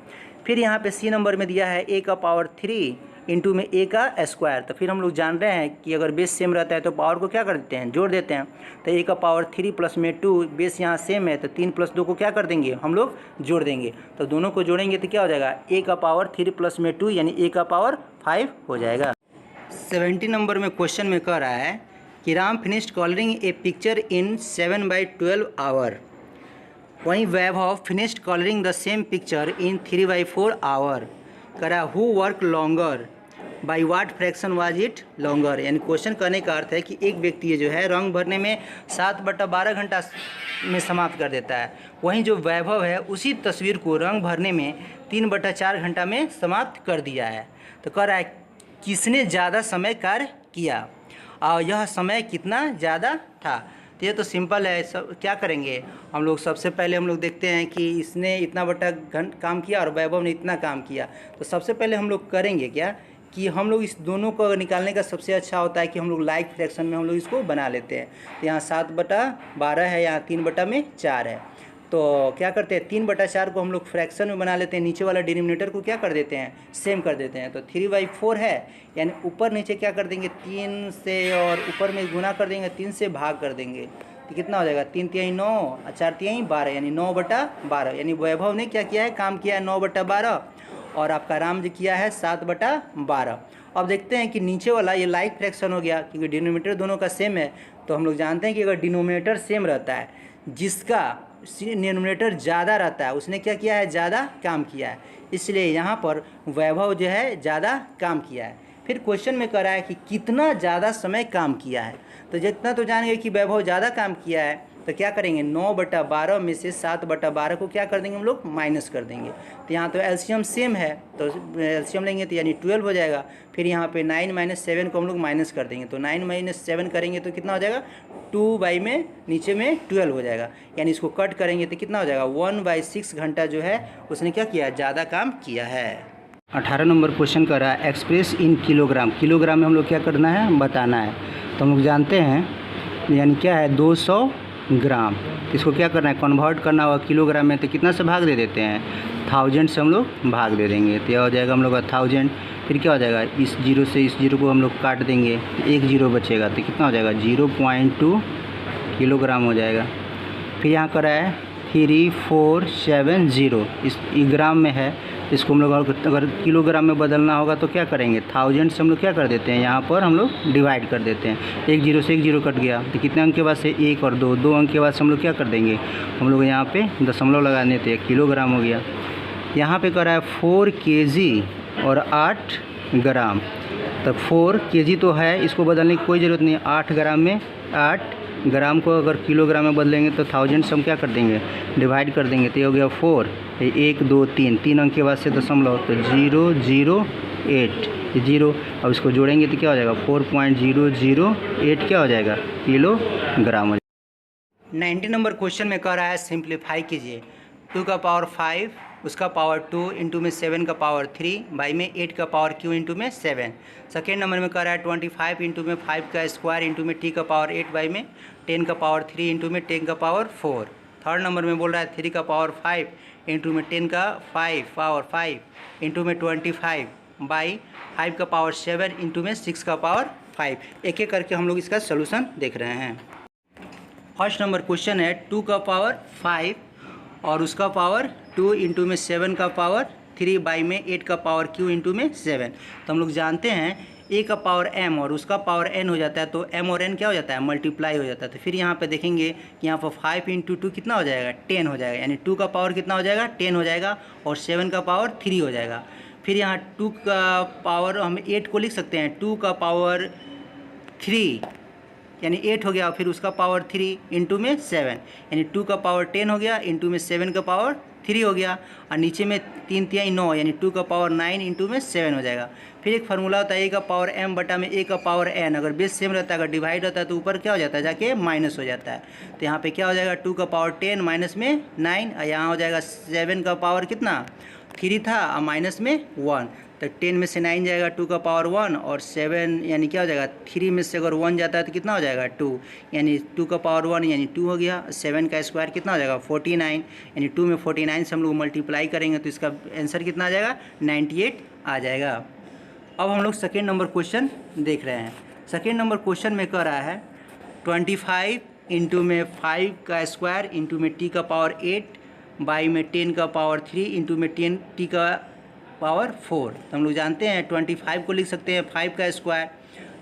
फिर यहाँ पे सी नंबर में दिया है a का पावर 3 इंटू में a का स्क्वायर। तो फिर हम लोग जान रहे हैं कि अगर बेस सेम रहता है तो पावर को क्या कर देते हैं, जोड़ देते हैं। तो a का पावर 3 प्लस में 2, बेस यहाँ सेम है तो 3 प्लस 2 को क्या कर देंगे हम लोग, जोड़ देंगे। तो दोनों को जोड़ेंगे तो क्या हो जाएगा, a का पावर 3 प्लस में 2 यानी a का पावर 5 हो जाएगा। 70 नंबर में क्वेश्चन में कह रहा है कि Ram finished colouring a picture in 7/12 hour. वहीं Vaibhav finished colouring the same picture in 3/4 hour. करा who work longer, by what fraction was it longer. यानी क्वेश्चन करने का अर्थ है कि एक व्यक्ति जो है रंग भरने में 7/12 घंटा में समाप्त कर देता है, वहीं जो वैभव है उसी तस्वीर को रंग भरने में 3/4 घंटा में समाप्त कर दिया है। तो कह रहा है किसने ज़्यादा समय कार्य किया और यह समय कितना ज़्यादा था। तो ये तो सिंपल है, सब क्या करेंगे हम लोग, सबसे पहले हम लोग देखते हैं कि इसने इतना बड़ा काम किया और वैभव ने इतना काम किया। तो सबसे पहले हम लोग करेंगे क्या कि हम लोग इस दोनों को निकालने का सबसे अच्छा होता है कि हम लोग लाइक फ्रैक्शन में हम लोग इसको बना लेते हैं। तो यहाँ 7/12 है, यहाँ 3/4 है। तो क्या करते हैं 3/4 को हम लोग फ्रैक्शन में बना लेते हैं, नीचे वाला डिनोमिनेटर को क्या कर देते हैं, सेम कर देते हैं। तो 3/4 है, यानी ऊपर नीचे क्या कर देंगे 3 से और ऊपर में गुना कर देंगे, 3 से भाग कर देंगे तो कितना हो जाएगा 3 तिहाई 9 और 4 तिहाई 12, यानी 9/12। यानी वैभव ने क्या किया है, काम किया है 9/12 और आपका राम जी किया है 7/12। अब देखते हैं कि नीचे वाला ये लाइक फ्रैक्शन हो गया क्योंकि डिनोमिनेटर दोनों का सेम है। तो हम लोग जानते हैं कि अगर डिनोमिनेटर सेम रहता है, जिसका डिनोमिनेटर ज़्यादा रहता है उसने क्या किया है, ज़्यादा काम किया है, इसलिए यहाँ पर वैभव जो है ज़्यादा काम किया है। फिर क्वेश्चन में कह रहा है कि कितना ज़्यादा समय काम किया है। तो जितना तो जान गए कि वैभव ज़्यादा काम किया है, तो क्या करेंगे 9/12 में से 7/12 को क्या कर देंगे हम लोग, माइनस कर देंगे। तो यहाँ तो एलसीएम सेम है तो एलसीएम लेंगे तो यानी 12 हो जाएगा। फिर यहाँ पे 9 - 7 को हम लोग माइनस कर देंगे, तो 9 - 7 करेंगे तो कितना हो जाएगा 2 में नीचे में 12 हो जाएगा। यानी इसको कट करेंगे तो कितना हो जाएगा 1/6 घंटा जो है उसने क्या किया, ज़्यादा काम किया है। 18 नंबर क्वेश्चन कर रहा है एक्सप्रेस इन किलोग्राम। किलोग्राम में हम लोग क्या करना है, बताना है। तो हम लोग जानते हैं यानी क्या है 200 ग्राम। इसको क्या करना है, कन्वर्ट करना होगा किलोग्राम में। तो कितना से भाग दे देते हैं, 1000 से हम लोग भाग दे देंगे। तो यह हो जाएगा हम लोग का 1000। फिर क्या हो जाएगा, इस जीरो से इस जीरो को हम लोग काट देंगे, 1 जीरो बचेगा तो कितना हो जाएगा 0.2 किलोग्राम हो जाएगा। फिर यहाँ कर रहा है 3470 इस ग्राम में है। इसको हम लोग अगर किलोग्राम में बदलना होगा तो क्या करेंगे, 1000 से हम लोग क्या कर देते हैं, यहाँ पर हम लोग डिवाइड कर देते हैं। एक जीरो से एक जीरो कट गया तो कितने अंक के बाद से 1 और 2, 2 अंक के बाद से हम लोग क्या कर देंगे, हम लोग यहाँ पे दशमलव लगा देते हैं, किलोग्राम हो गया। यहाँ पे कह रहा है 4 केजी और 8 ग्राम। तो 4 केजी तो है, इसको बदलने की कोई ज़रूरत नहीं है। 8 ग्राम में 8 ग्राम को अगर किलोग्राम में बदलेंगे तो 1000 से हम क्या कर देंगे, डिवाइड कर देंगे। तो ये हो गया 4, 1 2 3, 3 अंक के बाद से दशमलव, तो 008 जीरो। अब इसको जोड़ेंगे तो क्या हो जाएगा, 4.008 क्या हो जाएगा, किलोग्राम हो जाएगा। 90 नंबर क्वेश्चन में कह रहा है सिंप्लीफाई कीजिए। 2 का पावर 5 उसका पावर 2 इंटू में 7 का पावर 3 बाई में 8 का पावर क्यू इंटू में 7। सेकेंड नंबर में कह रहा है 25 इंटू में 5 का स्क्वायर इंटू में टी का पावर 8 बाई में 10 का पावर 3 इंटू में 10 का पावर 4। थर्ड नंबर में बोल रहा है 3 का पावर 5 इंटू में 10 का 5 पावर 5 इंटू में 25 बाई 5 का पावर 7 इंटू में 6 का पावर 5। एक एक करके हम लोग इसका सोल्यूशन देख रहे हैं। फर्स्ट नंबर क्वेश्चन है 2 का पावर 5 और उसका पावर 2 इंटू में 7 का पावर 3 बाई में 8 का पावर क्यू इंटू में 7। तो हम लोग जानते हैं ए का पावर m और उसका पावर n हो जाता है, तो m और n क्या हो जाता है, मल्टीप्लाई हो जाता है। तो फिर यहाँ पे देखेंगे कि यहाँ पर 5 इंटू 2 कितना हो जाएगा, 10 हो जाएगा, यानी 2 का पावर कितना हो जाएगा, 10 हो जाएगा, और 7 का पावर 3 हो जाएगा। फिर यहाँ 2 का पावर हम 8 को लिख सकते हैं, 2 का पावर 3 यानी 8 हो गया, फिर उसका पावर 3 इंटू में 7 यानी 2 का पावर 10 हो गया, इंटू में 7 का पावर 3 हो गया, और नीचे में 3 3 9 यानी 2 का पावर 9 इंटू में 7 हो जाएगा। फिर एक फार्मूला होता है ए का पावर m बटा में ए का पावर n, अगर बेस सेम रहता है, अगर डिवाइड होता है तो ऊपर क्या हो जाता है, जाके माइनस हो जाता है। तो यहाँ पे क्या हो जाएगा, 2 का पावर 10 माइनस में 9, और यहाँ हो जाएगा 7 का पावर कितना 3 था और माइनस में 1, तो 10 में से 9 जाएगा, 2 का पावर 1, और 7 यानी क्या हो जाएगा, 3 में से अगर 1 जाता है तो कितना हो जाएगा 2, यानी 2 का पावर 1 यानी 2 हो गया। 7 का स्क्वायर कितना हो जाएगा 49, यानी 2 में 49 से हम लोग मल्टीप्लाई करेंगे तो इसका आंसर कितना आ जाएगा 98 आ जाएगा। अब हम लोग सेकेंड नंबर क्वेश्चन देख रहे हैं। सेकेंड नंबर क्वेश्चन में कह रहा है 25 इंटू में 5 का स्क्वायर इंटू में टी का पावर 8 बाई में 10 का पावर 3 इंटू में 10 टी का पावर 4। तो हम लोग जानते हैं 25 को लिख सकते हैं 5 का स्क्वायर,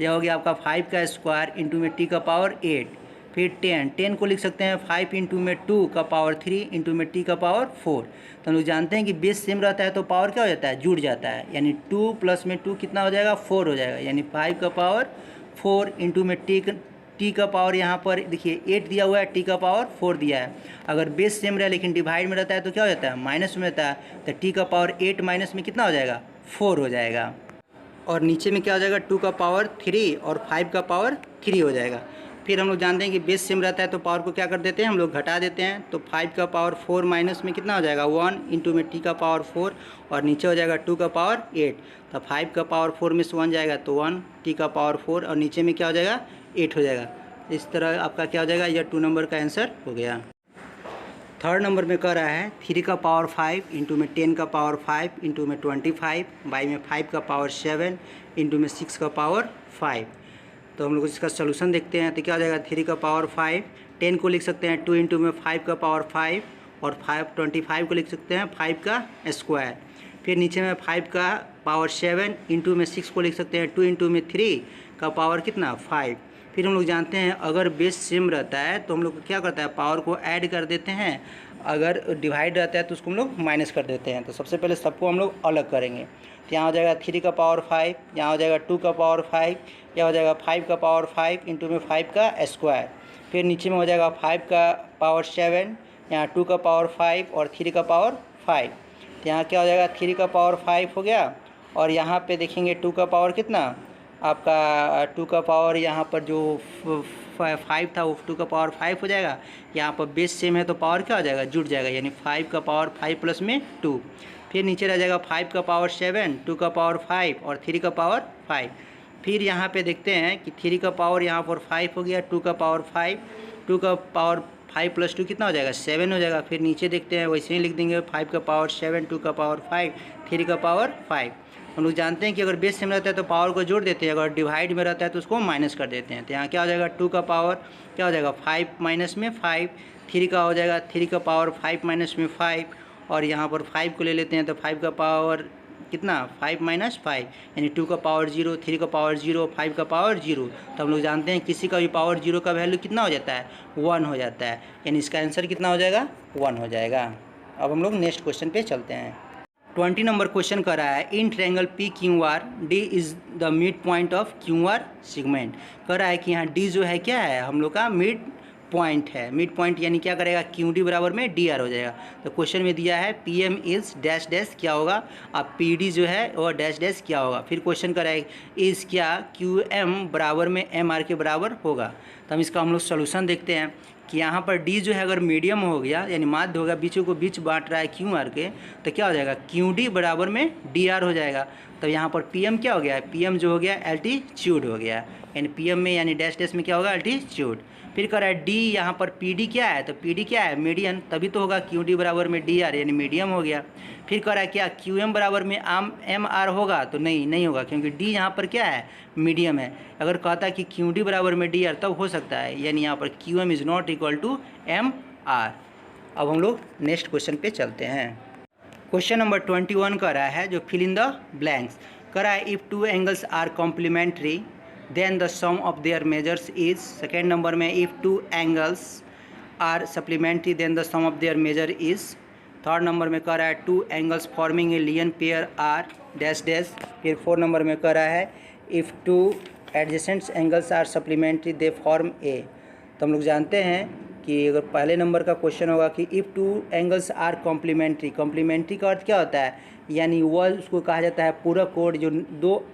यह हो गया आपका 5 का स्क्वायर इंटू में टी का पावर 8। फिर 10 को लिख सकते हैं 5 इंटू में 2 का पावर 3 इंटू में टी का पावर 4। तो हम लोग जानते हैं कि बेस सेम रहता है तो पावर क्या हो जाता है, जुड़ जाता है, यानी 2 प्लस में 2 कितना हो जाएगा 4 हो जाएगा, यानी 5 का पावर 4 इंटू में टी का पावर यहाँ पर देखिए 8 दिया हुआ है, टी का पावर 4 दिया है। अगर बेस सेम रहे लेकिन डिवाइड में रहता है तो क्या हो जाता है, माइनस में रहता है, तो टी का पावर 8 माइनस में कितना हो जाएगा 4 हो जाएगा, और नीचे में क्या हो जाएगा 2 का पावर 3 और 5 का पावर 3 हो जाएगा। फिर हम लोग जानते हैं कि बेस सेम रहता है तो पावर को क्या कर देते हैं, हम लोग घटा देते हैं, तो 5 का पावर 4 माइनस में कितना हो जाएगा 1 इंटू में टी का पावर 4, और नीचे हो जाएगा 2 का पावर 8, तो 5 का पावर 4 में से 1 जाएगा तो 1, टी का पावर 4, और नीचे में क्या हो जाएगा 8 हो जाएगा। इस तरह आपका क्या हो जाएगा, यह 2 नंबर का आंसर हो गया। थर्ड नंबर में कह रहा है 3 का पावर 5 इंटू में 10 का पावर 5 इंटू में 25 बाई में 5 का पावर 7 इंटू में 6 का पावर 5। तो हम लोग इसका सोल्यूशन देखते हैं, तो क्या हो जाएगा 3 का पावर 5, 10 को लिख सकते हैं 2 इंटू में 5 का पावर 5, और 25 को लिख सकते हैं 5 का स्क्वायर। फिर नीचे में 5 का पावर 7 इंटू में 6 को लिख सकते हैं 2 इंटू में 3 का पावर कितना 5। फिर हम लोग जानते हैं अगर बेस सेम रहता है तो हम लोग क्या करता है, पावर को ऐड कर देते हैं, अगर डिवाइड रहता है तो उसको हम लोग माइनस कर देते हैं। तो सबसे पहले सबको हम लोग अलग करेंगे, तो यहाँ हो जाएगा 3 का पावर 5, यहाँ हो जाएगा 2 का पावर 5, यह हो जाएगा 5 का पावर 5 इंटू में 5 का स्क्वायर। फिर नीचे में हो जाएगा 5 का पावर 7, यहाँ 2 का पावर 5 और 3 का पावर 5, तो यहाँ क्या हो जाएगा 3 का पावर 5 हो गया, और यहाँ पे देखेंगे 2 का पावर कितना आपका 2 का पावर यहाँ पर जो 5 था वो 2 का पावर 5 हो जाएगा। यहाँ पर बेस सेम है तो पावर क्या हो जाएगा, जुड़ जाएगा, यानी 5 का पावर 5 प्लस में 2। फिर नीचे रह जाएगा 5 का पावर 7, 2 का पावर 5 और 3 का पावर 5। फिर यहाँ पे देखते हैं कि 3 का पावर यहाँ पर 5 हो गया, 2 का पावर 5, 2 का पावर 5 प्लस 2 कितना हो जाएगा 7 हो जाएगा। फिर नीचे देखते हैं वैसे ही लिख देंगे 5 का पावर 7, 2 का पावर 5, 3 का पावर 5। हम लोग जानते हैं कि अगर बेस सेम रहता है तो पावर को जोड़ देते हैं, अगर डिवाइड में रहता है तो उसको माइनस कर देते हैं। तो यहाँ क्या हो जाएगा 2 का पावर क्या हो जाएगा 5 माइनस में 5, 3 का हो जाएगा 3 का पावर 5 माइनस में 5, और यहाँ पर 5 को ले लेते हैं तो 5 का पावर कितना 5 माइनस 5, यानी 2 का पावर 0, 3 का पावर 0, 5 का पावर 0। तो हम लोग जानते हैं किसी का भी पावर 0 का वैल्यू कितना हो जाता है 1 हो जाता है, यानी इसका आंसर कितना हो जाएगा 1 हो जाएगा। अब हम लोग नेक्स्ट क्वेश्चन पे चलते हैं। 20 नंबर क्वेश्चन कर रहा है in triangle P Q R D is the mid point of Q R segment. कर रहा है कि यहाँ डी जो है क्या है हम लोग का मिड पॉइंट है। मिड पॉइंट यानी क्या करेगा क्यू डी बराबर में डी आर हो जाएगा। तो क्वेश्चन में दिया है P M is dash dash क्या होगा, अब पी डी जो है वह डैश डैश क्या होगा। फिर क्वेश्चन कर रहा है इज़ क्या क्यू एम बराबर में एम आर के बराबर होगा। तो हम इसका हम लोग सोल्यूशन देखते हैं कि यहाँ पर डी जो है अगर मीडियम हो गया यानी माध्य होगा, बीचों को बीच बांट रहा है क्यू आर के, तो क्या हो जाएगा क्यू डी बराबर में डी आर हो जाएगा। तो यहाँ पर पी एम क्या हो गया है, पी एम जो हो गया एल्टीट्यूड हो गया, यानी पी एम में यानी डैश डैश में क्या होगा एल्टीट्यूड। फिर कह रहा है डी यहाँ पर पी डी क्या है, तो पी डी क्या है मीडियन, तभी तो होगा क्यू डी बराबर में डी आर यानी मीडियम हो गया। फिर कह रहा है क्या क्यू एम बराबर में एम आर होगा, तो नहीं होगा क्योंकि डी यहाँ पर क्या है मीडियम है। अगर कहता है कि क्यू डी बराबर में डी आर तब हो सकता है, यानी यहाँ पर Q M is not equal to M R. अब हम लोग नेक्स्ट क्वेश्चन पे चलते हैं। क्वेश्चन नंबर 21 का रहा है जो फिल इन द ब्लैंक्स। कह रहा है if two angles are complementary then the sum of their measures is. Second number में if two angles are supplementary then the sum of their measure is. Third number में कह रहा है two angles forming a linear pair are dash dash. फिर 4 number में कह रहा है if two adjacent angles are supplementary they form a. तो हम लोग जानते हैं कि अगर पहले नंबर का क्वेश्चन होगा कि if two angles are complementary, complementary का अर्थ क्या होता है, यानी वह उसको कहा जाता है पूरक कोण जो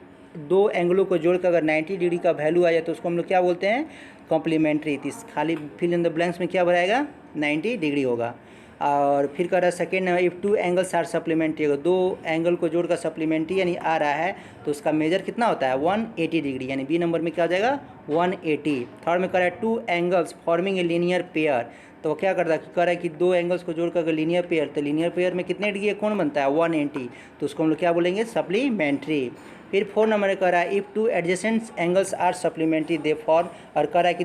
दो एंगलों को जोड़कर अगर 90 डिग्री का वैल्यू आ जाए तो उसको हम लोग क्या बोलते हैं कॉम्प्लीमेंट्री। तो खाली फिल इन द ब्लैंक्स में क्या भराएगा 90 डिग्री होगा। और फिर कह रहा है second if two angles are supplementary, अगर दो एंगल को जोड़कर सप्लीमेंट्री यानी आ रहा है तो उसका मेजर कितना होता है 180 डिग्री, यानी बी नंबर में क्या हो जाएगा 180। थर्ड में कह रहा है टू एंगल्स फॉर्मिंग ए लीनियर पेयर, तो क्या करता है कह रहा है कि दो एंगल्स को जोड़कर अगर लीनियर पेयर, तो लीनियर पेयर में कितने डिग्री कोण बनता है 180, तो उसको हम लोग क्या बोलेंगे सप्लीमेंट्री। फिर 4 नंबर में कह रहा है if two adjacent angles are supplementary they form, और कह रहा है कि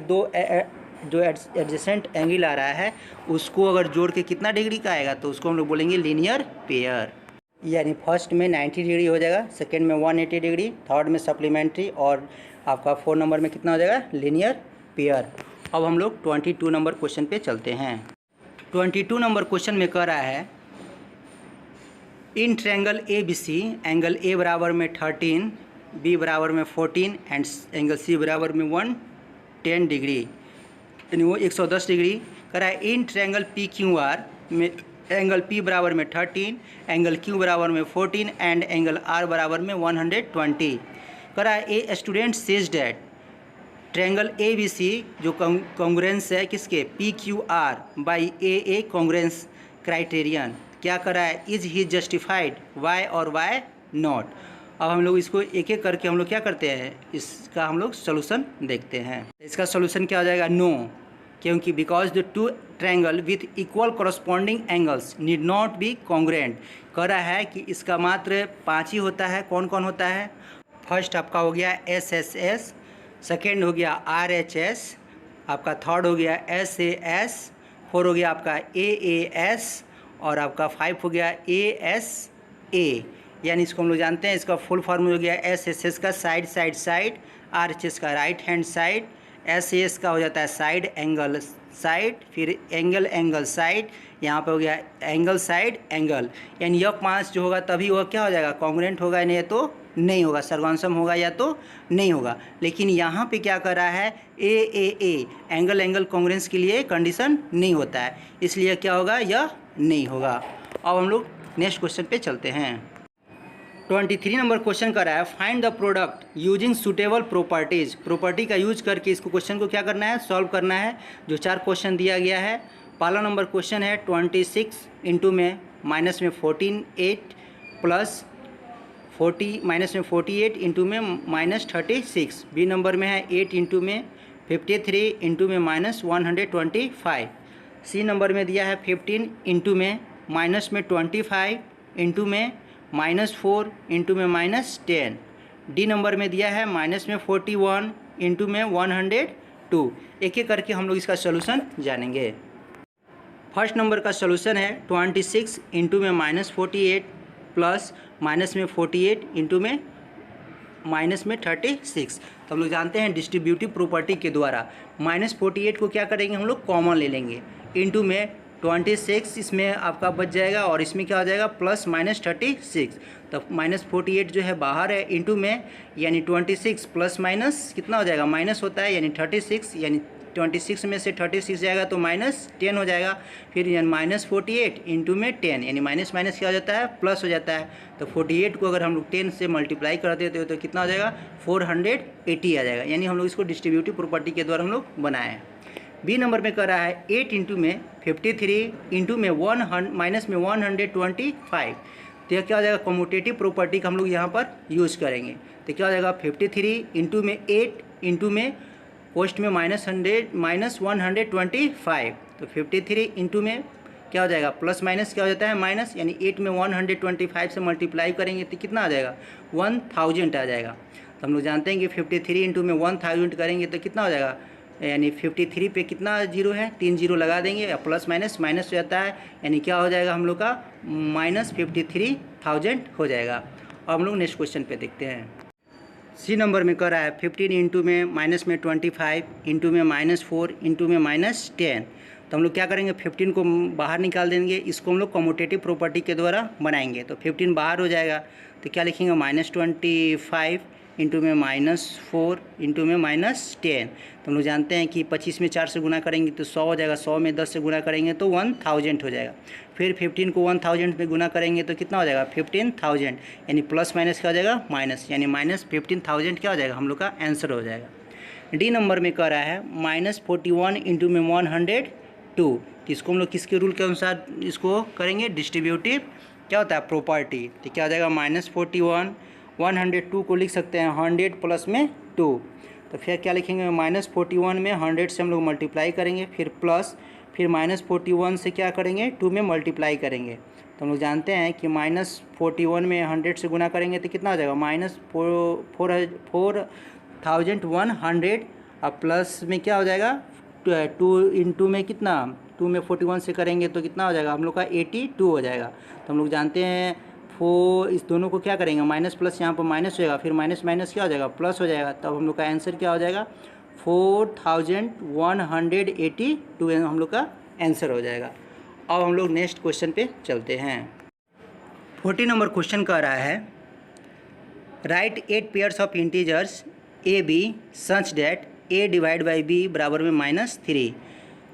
जो एडजेसेंट एंगल आ रहा है उसको अगर जोड़ के कितना डिग्री का आएगा तो उसको हम लोग बोलेंगे लीनियर पेयर। यानी फर्स्ट में 90 डिग्री हो जाएगा, सेकेंड में 180 डिग्री, थर्ड में सप्लीमेंट्री, और आपका 4 नंबर में कितना हो जाएगा लीनियर पेयर। अब हम लोग 22 नंबर क्वेश्चन पे चलते हैं। 22 नंबर क्वेश्चन में कह रहा है in triangle A B C angle A बराबर में 13, बी बराबर में 14 एंड एंगल सी बराबर में 110 डिग्री, यानी वो 110 डिग्री। कह रहा है in triangle P Q are में एंगल पी बराबर में 13, एंगल क्यू बराबर में 14 एंड एंगल आर बराबर में 120। कह रहा है a student says that triangle A B C जो कॉन्ग्रुएंस है किसके P Q R by a congruence criterion, क्या कर रहा है इज ही जस्टिफाइड वाई और वाई नॉट। अब हम लोग इसको एक एक करके हम लोग क्या करते हैं इसका हम लोग सोल्यूशन देखते हैं। इसका सोल्यूशन क्या हो जाएगा नो, क्योंकि because the two triangle with equal corresponding angles need not be congruent. कह रहा है कि इसका मात्र 5 ही होता है। कौन कौन होता है, फर्स्ट आपका हो गया एस एस एस, सेकेंड हो गया आर एच एस, आपका थर्ड हो गया एस ए एस, 4 हो गया आपका ए एस, और आपका 5 हो गया ए एस ए। यानी इसको हम लोग जानते हैं इसका फुल फॉर्म हो गया एस एस एस का side side side, R H S का right hand side, S S का हो जाता है साइड एंगल साइड, फिर एंगल एंगल साइड, यहाँ पे हो गया एंगल साइड एंगल। यानी यह 5 जो होगा तभी वह क्या हो जाएगा कॉन्ग्रुएंट होगा, नहीं तो नहीं होगा, सर्वंसम होगा या तो नहीं होगा। लेकिन यहाँ पे क्या कर रहा है ए एंगल एंगल कॉन्ग्रुएंस के लिए कंडीशन नहीं होता है, इसलिए क्या होगा यह नहीं होगा। अब हम लोग नेक्स्ट क्वेश्चन पे चलते हैं। 23 नंबर क्वेश्चन कर रहा है find the product using suitable properties. Property का यूज करके इसको क्वेश्चन को क्या करना है सॉल्व करना है। जो 4 क्वेश्चन दिया गया है, पहला नंबर क्वेश्चन है 26 इंटू में माइनस में 48 प्लस 40 माइनस में 48 इंटू में माइनस 36। बी नंबर में है 8 इंटू में 53 इंटू में माइनस 125। सी नंबर में दिया है 15 इंटू में माइनस में 25 इंटू में -4 इंटू में -10। डी नंबर में दिया है माइनस में 41 इंटू में 102। एक एक करके हम लोग इसका सोल्यूशन जानेंगे। फर्स्ट नंबर का सोल्यूशन है 26 इंटू में -48 प्लस माइनस में 48 इंटू में माइनस में 36। तो हम लोग जानते हैं डिस्ट्रीब्यूटिव प्रॉपर्टी के द्वारा -48 को क्या करेंगे, हम लोग कॉमन ले लेंगे, इंटू में 26 इसमें आपका बच जाएगा और इसमें क्या हो जाएगा प्लस -36। तो -48 जो है बाहर है, इंटू में यानी 26 प्लस माइनस कितना हो जाएगा, माइनस होता है यानी 36, यानी 26 में से 36 जाएगा तो -10 हो जाएगा। फिर यानी -48 इंटू में 10 यानी माइनस माइनस क्या हो जाता है, प्लस हो जाता है। तो 48 को अगर हम लोग 10 से मल्टीप्लाई कर देते हो तो कितना हो जाएगा, 480 आ जाएगा। यानी हम लोग इसको डिस्ट्रीब्यूटिव प्रॉपर्टी के द्वारा हम लोग बनाए हैं। बी नंबर में कर रहा है 8 इंटू में 53 इंटू में माइनस में 125। तो यह क्या हो जाएगा, कम्यूटेटिव प्रॉपर्टी का हम लोग यहाँ पर यूज़ करेंगे। तो क्या हो जाएगा 53 इंटू में 8 इंटू में पोस्ट में -125। तो 53 इंटू में क्या हो जाएगा, प्लस माइनस क्या हो जाता है माइनस, यानी 8 में 125 से मल्टीप्लाई करेंगे तो कितना आ जाएगा, 1000 आ जाएगा। तो हम लोग जानते हैं कि 53 इंटू में 1000 करेंगे तो कितना हो जाएगा, यानी 53 पे कितना जीरो है, 3 जीरो लगा देंगे या प्लस माइनस माइनस हो जाता है, यानी क्या हो जाएगा हम लोग का -53,000 हो जाएगा। अब हम लोग नेक्स्ट क्वेश्चन पे देखते हैं। सी नंबर में कर रहा है 15 इंटू में माइनस में 25 इंटू में -4 इंटू में -10। तो हम लोग क्या करेंगे, 15 को बाहर निकाल देंगे, इसको हम लोग कम्यूटेटिव प्रॉपर्टी के द्वारा बनाएंगे। तो 15 बाहर हो जाएगा तो क्या लिखेंगे, -25 इंटू में -4 इंटू में -10। तो हम लोग जानते हैं कि 25 में 4 से गुना करेंगे तो 100 हो जाएगा, 100 में 10 से गुना करेंगे तो 1000 हो जाएगा। फिर 15 को 1000 में गुना करेंगे तो कितना हो जाएगा, 15000, यानी प्लस माइनस क्या हो जाएगा, माइनस, यानी -15,000 क्या हो जाएगा, हम लोग का आंसर हो जाएगा। डी नंबर में कह रहा है -41 इंटू में 102। तो इसको हम लोग किसके रूल के अनुसार इसको करेंगे, डिस्ट्रीब्यूटिव क्या होता है प्रॉपर्टी। तो क्या हो जाएगा, -41 102 को लिख सकते हैं 100 प्लस में 2। तो फिर क्या लिखेंगे, -41 में 100 से हम लोग मल्टीप्लाई करेंगे, फिर प्लस, फिर -41 से क्या करेंगे, 2 में मल्टीप्लाई करेंगे। तो हम लोग जानते हैं कि -41 में 100 से गुना करेंगे तो कितना हो जाएगा, -4100 और प्लस में क्या हो जाएगा 2 इंटू में कितना, 2 में 41 से करेंगे तो कितना हो जाएगा हम लोग का 82 हो जाएगा। तो हम लोग जानते हैं इस दोनों को क्या करेंगे, माइनस प्लस यहाँ पर माइनस हो जाएगा, फिर माइनस माइनस क्या हो जाएगा, प्लस हो जाएगा। तब हम लोग का आंसर क्या हो जाएगा, 4182 हम लोग का आंसर हो जाएगा। अब हम लोग नेक्स्ट क्वेश्चन पे चलते हैं। 40 नंबर क्वेश्चन कह रहा है write 8 pairs of integers a b such that a divide by b बराबर में -3।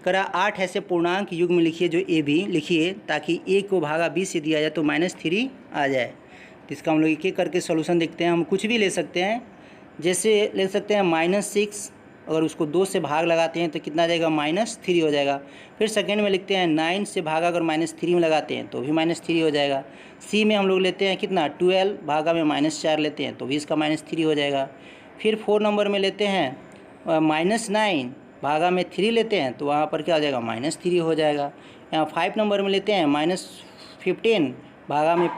करा 8 ऐसे पूर्णांक युग्म लिखिए जो ए बी लिखिए ताकि a को भागा b से दिया जाए तो -3 आ जाए। तो इसका हम लोग एक एक करके सोल्यूशन देखते हैं। हम कुछ भी ले सकते हैं, जैसे ले सकते हैं -6, अगर उसको 2 से भाग लगाते हैं तो कितना आ जाएगा, -3 हो जाएगा। फिर सेकेंड में लिखते हैं 9 से भागा अगर -3 में लगाते हैं तो भी -3 हो जाएगा। सी में हम लोग लेते हैं कितना, 12 भागा में -4 लेते हैं तो भी इसका -3 हो जाएगा। फिर 4 नंबर में लेते हैं -9 भागा में 3 लेते हैं तो वहाँ पर क्या हो जाएगा, -3 हो जाएगा। यहाँ 5 नंबर में लेते हैं -15 भागा में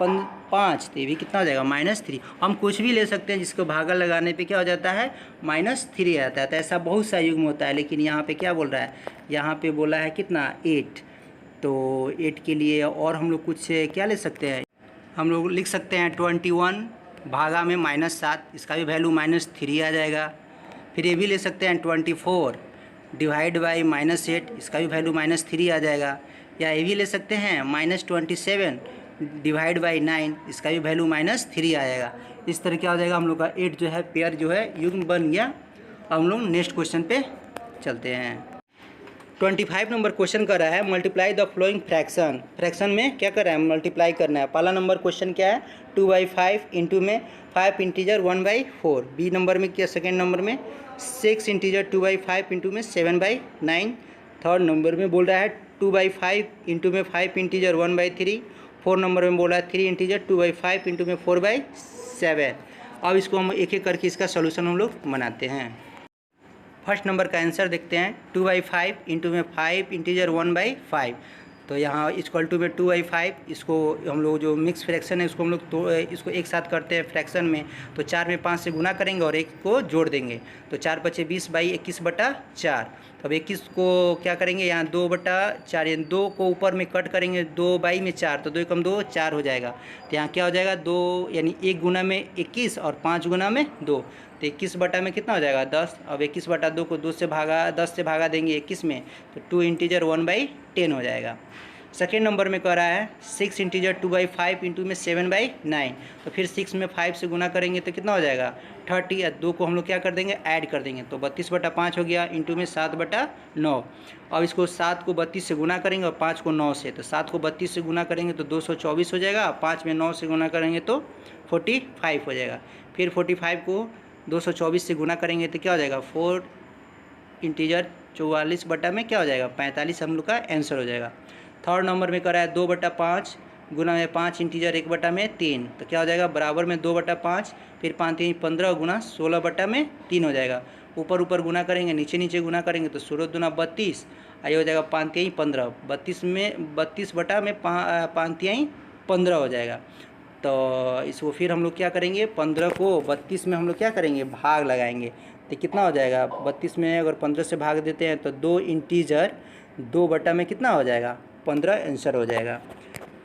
5 तो ये भी कितना हो जाएगा, -3। हम कुछ भी ले सकते हैं जिसको भागा लगाने पे क्या हो जाता है, -3 आता है। तो ऐसा बहुत सा युग्म होता है, लेकिन यहाँ पे क्या बोल रहा है, यहाँ पे बोला है कितना 8। तो 8 के लिए और हम लोग कुछ क्या ले सकते हैं, हम लोग लिख सकते हैं 21 भागा में -7, इसका भी वैल्यू -3 आ जाएगा। फिर ये भी ले सकते हैं 24 डिवाइड बाई -8, इसका भी वैल्यू -3 आ जाएगा। या ये भी ले सकते हैं -27 डिवाइड बाई 9, इसका भी वैल्यू -3 आएगा। इस तरह क्या हो जाएगा, हम लोग का 8 जो है पेयर जो है युग्म बन गया। अब हम लोग नेक्स्ट क्वेश्चन पे चलते हैं। 25 नंबर क्वेश्चन कर रहा है multiply the flowing fraction. Fraction में क्या कर रहा है, मल्टीप्लाई करना है। पहला नंबर क्वेश्चन क्या है, 2/5 इंटू में 5 इंटीजर 1/4। बी नंबर में क्या, सेकेंड नंबर में 6 इंटीजर 2/5 इंटू में 7/9। थर्ड नंबर में बोल रहा है 2/5 इंटू में 5 इंटीजर 1/3। 4 नंबर में बोला है 3 इंटीजर 2/5 इंटू में 4/7। अब इसको हम एक एक करके इसका सोल्यूशन हम लोग बनाते हैं। फर्स्ट नंबर का आंसर देखते हैं, 2/5 इंटू में 5 इंटीजर 1/5। तो यहाँ इक्वल टू में 2/5, इसको हम लोग जो मिक्स फ्रैक्शन है उसको हम लोग तो इसको एक साथ करते हैं फ्रैक्शन में, तो 4 में 5 से गुना करेंगे और 1 को जोड़ देंगे, तो 4 बचे 20/21/4। तो अब 21 को क्या करेंगे, यहाँ 2/4 यानी 2 को ऊपर में कट करेंगे, 2/4, तो 2 कम 2 4 हो जाएगा। तो यहाँ क्या हो जाएगा, 2 यानी 1 गुना में 21 और 5 गुना में 2, तो 21 बटा में कितना हो जाएगा 10। अब 21/2 को 10 से भागा देंगे 21 में, तो 2 इंटीजर 1/10 हो जाएगा। सेकेंड नंबर में कह रहा है 6 इंटीजर 2/5 इंटू में 7/9, तो फिर 6 में 5 से गुना करेंगे तो कितना हो जाएगा 30, या 2 को हम लोग क्या कर देंगे ऐड कर देंगे, तो 32/5 हो गया इंटू में 7/9। अब इसको 7 को 32 से गुना करेंगे और 5 को 9 से, तो 7 को 32 से गुना करेंगे तो 224 हो जाएगा, 5 में 9 से गुना करेंगे तो 45 हो जाएगा। फिर 45 को 224 से गुना करेंगे तो क्या हो जाएगा 4 इंटीजर 44 बटा में क्या हो जाएगा 45, हम लोग का आंसर हो जाएगा। थर्ड नंबर में करा है 2/5 गुना में 5 इंटीजर 1 बटा में 3, तो क्या हो जाएगा बराबर में 2/5, फिर 5 3 15 गुना 16 बटा में 3 हो जाएगा। ऊपर ऊपर गुना करेंगे, नीचे नीचे गुना करेंगे तो 16 दूना 32, आइए हो जाएगा 5 3 15, 32 में 32 बटा में 5 3 15 हो जाएगा। तो इसको फिर हम लोग क्या करेंगे, 15 को 32 में हम लोग क्या करेंगे भाग लगाएंगे, तो कितना हो जाएगा 32 में अगर 15 से भाग देते हैं तो 2 इंटीजर 2 बटा में कितना हो जाएगा 15 आंसर हो जाएगा।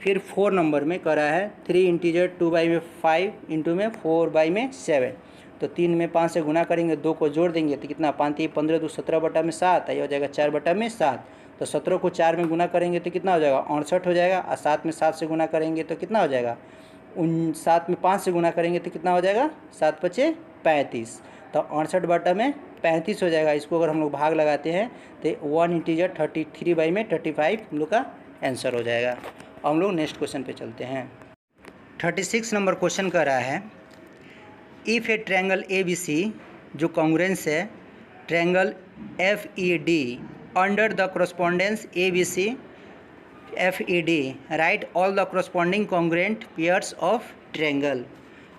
फिर 4 नंबर में करा है 3 इंटीजर 2/5 इंटू में 4/7, तो 3 में 5 से गुना करेंगे, 2 को जोड़ देंगे तो कितना 5 3 15 2 17 बटा में 7, ये हो जाएगा 4 बटा में 7, तो 17 को 4 में गुना करेंगे तो कितना हो जाएगा 68 हो जाएगा, और 7 में 7 से गुना करेंगे तो कितना हो जाएगा 7 में 5 से गुना करेंगे तो कितना हो जाएगा 7 5 35, तो 68 बटा में 35 हो जाएगा। इसको अगर हम लोग भाग लगाते हैं तो 1 इंटीजर 33/35 हम लोग का आंसर हो जाएगा। अब हम लोग नेक्स्ट क्वेश्चन पे चलते हैं। 36 नंबर क्वेश्चन कर रहा है इफ़ ए ट्रायंगल ABC जो कॉन्ग्रुएंस है triangle FED under the correspondence ABC FED right all the corresponding congruent pairs of triangle.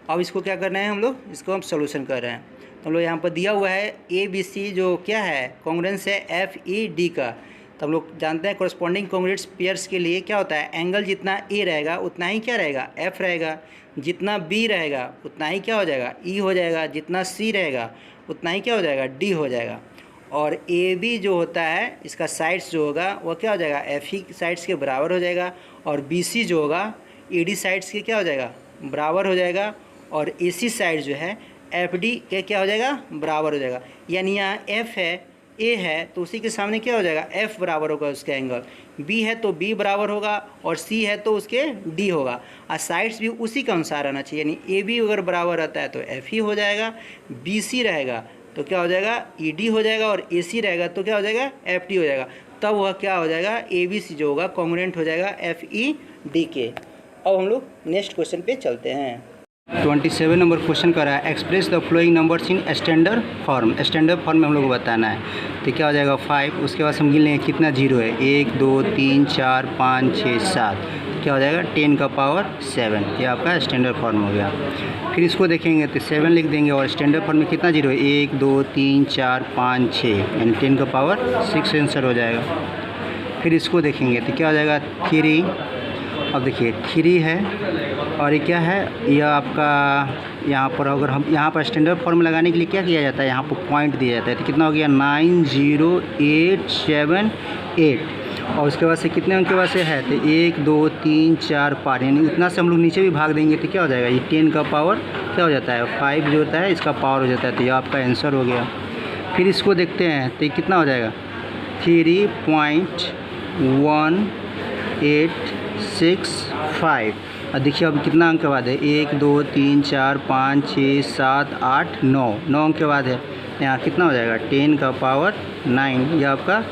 अब इसको क्या करना है हम लोग, इसको हम सोल्यूशन कर रहे हैं। तो हम लोग यहाँ पर दिया हुआ है ABC जो क्या है कॉन्ग्रुएंस है FED का, तो हम लोग जानते हैं कॉरस्पॉन्डिंग कॉन्ग्रुएंट पेयर्स के लिए क्या होता है, एंगल जितना A रहेगा उतना ही क्या रहेगा F रहेगा, जितना B रहेगा उतना ही क्या हो जाएगा E हो जाएगा, जितना C रहेगा उतना ही क्या हो जाएगा D हो जाएगा। और AB जो होता है इसका साइड्स जो होगा वो क्या हो जाएगा FE साइड्स के बराबर हो जाएगा, और BC जो होगा ED साइड्स के क्या हो जाएगा बराबर हो जाएगा, और AC साइड जो है FD के क्या हो जाएगा बराबर हो जाएगा। यानी यहाँ F है A है तो उसी के सामने क्या हो जाएगा F बराबर होगा उसके एंगल, B है तो B बराबर होगा, और C है तो उसके D होगा, और साइड्स भी उसी के अनुसार आना चाहिए। यानी AB अगर बराबर रहता है तो FE हो जाएगा, BC रहेगा तो क्या हो जाएगा ED हो जाएगा, और AC रहेगा तो क्या हो जाएगा FD हो जाएगा। तब वह क्या हो जाएगा ABC जो होगा कॉन्ग्रुएंट हो जाएगा FED के। अब हम लोग नेक्स्ट क्वेश्चन पे चलते हैं। 27 नंबर क्वेश्चन कर रहा है express the flowing numbers in standard form. Standard form में हम लोग को बताना है, तो क्या हो जाएगा 5, उसके बाद हम गिन लेंगे कितना जीरो है 1 2 3 4 5 6 7, क्या हो जाएगा 10 का पावर 7, ये आपका स्टैंडर्ड फॉर्म हो गया। फिर इसको देखेंगे तो 7 लिख देंगे, और स्टैंडर्ड फॉर्म में कितना जीरो है 1 2 3 4 5 6, यानी 10 का पावर 6 आंसर हो जाएगा। फिर इसको देखेंगे तो क्या हो जाएगा 3, अब देखिए 3 है, और ये क्या है यह आपका यहाँ पर अगर हम यहाँ पर स्टैंडर्ड फॉर्म लगाने के लिए क्या किया जाता है यहाँ पर पॉइंट दिया जाता है, तो कितना हो गया 9 0 8 7 8, और उसके बाद से कितने उनके पास से है तो 1 2 3 4 5, यानी इतना से हम लोग नीचे भी भाग देंगे तो क्या हो जाएगा ये 10 का पावर क्या हो जाता है 5 जो होता है इसका पावर हो जाता है, तो ये आपका आंसर हो गया। फिर इसको देखते हैं तो ये कितना हो जाएगा 3.1865, और देखिए अब कितना अंक के बाद है 1 2 3 4 5 6 7 8 9 अंक के बाद है, यहाँ कितना हो जाएगा 10 का पावर 9, यह आपका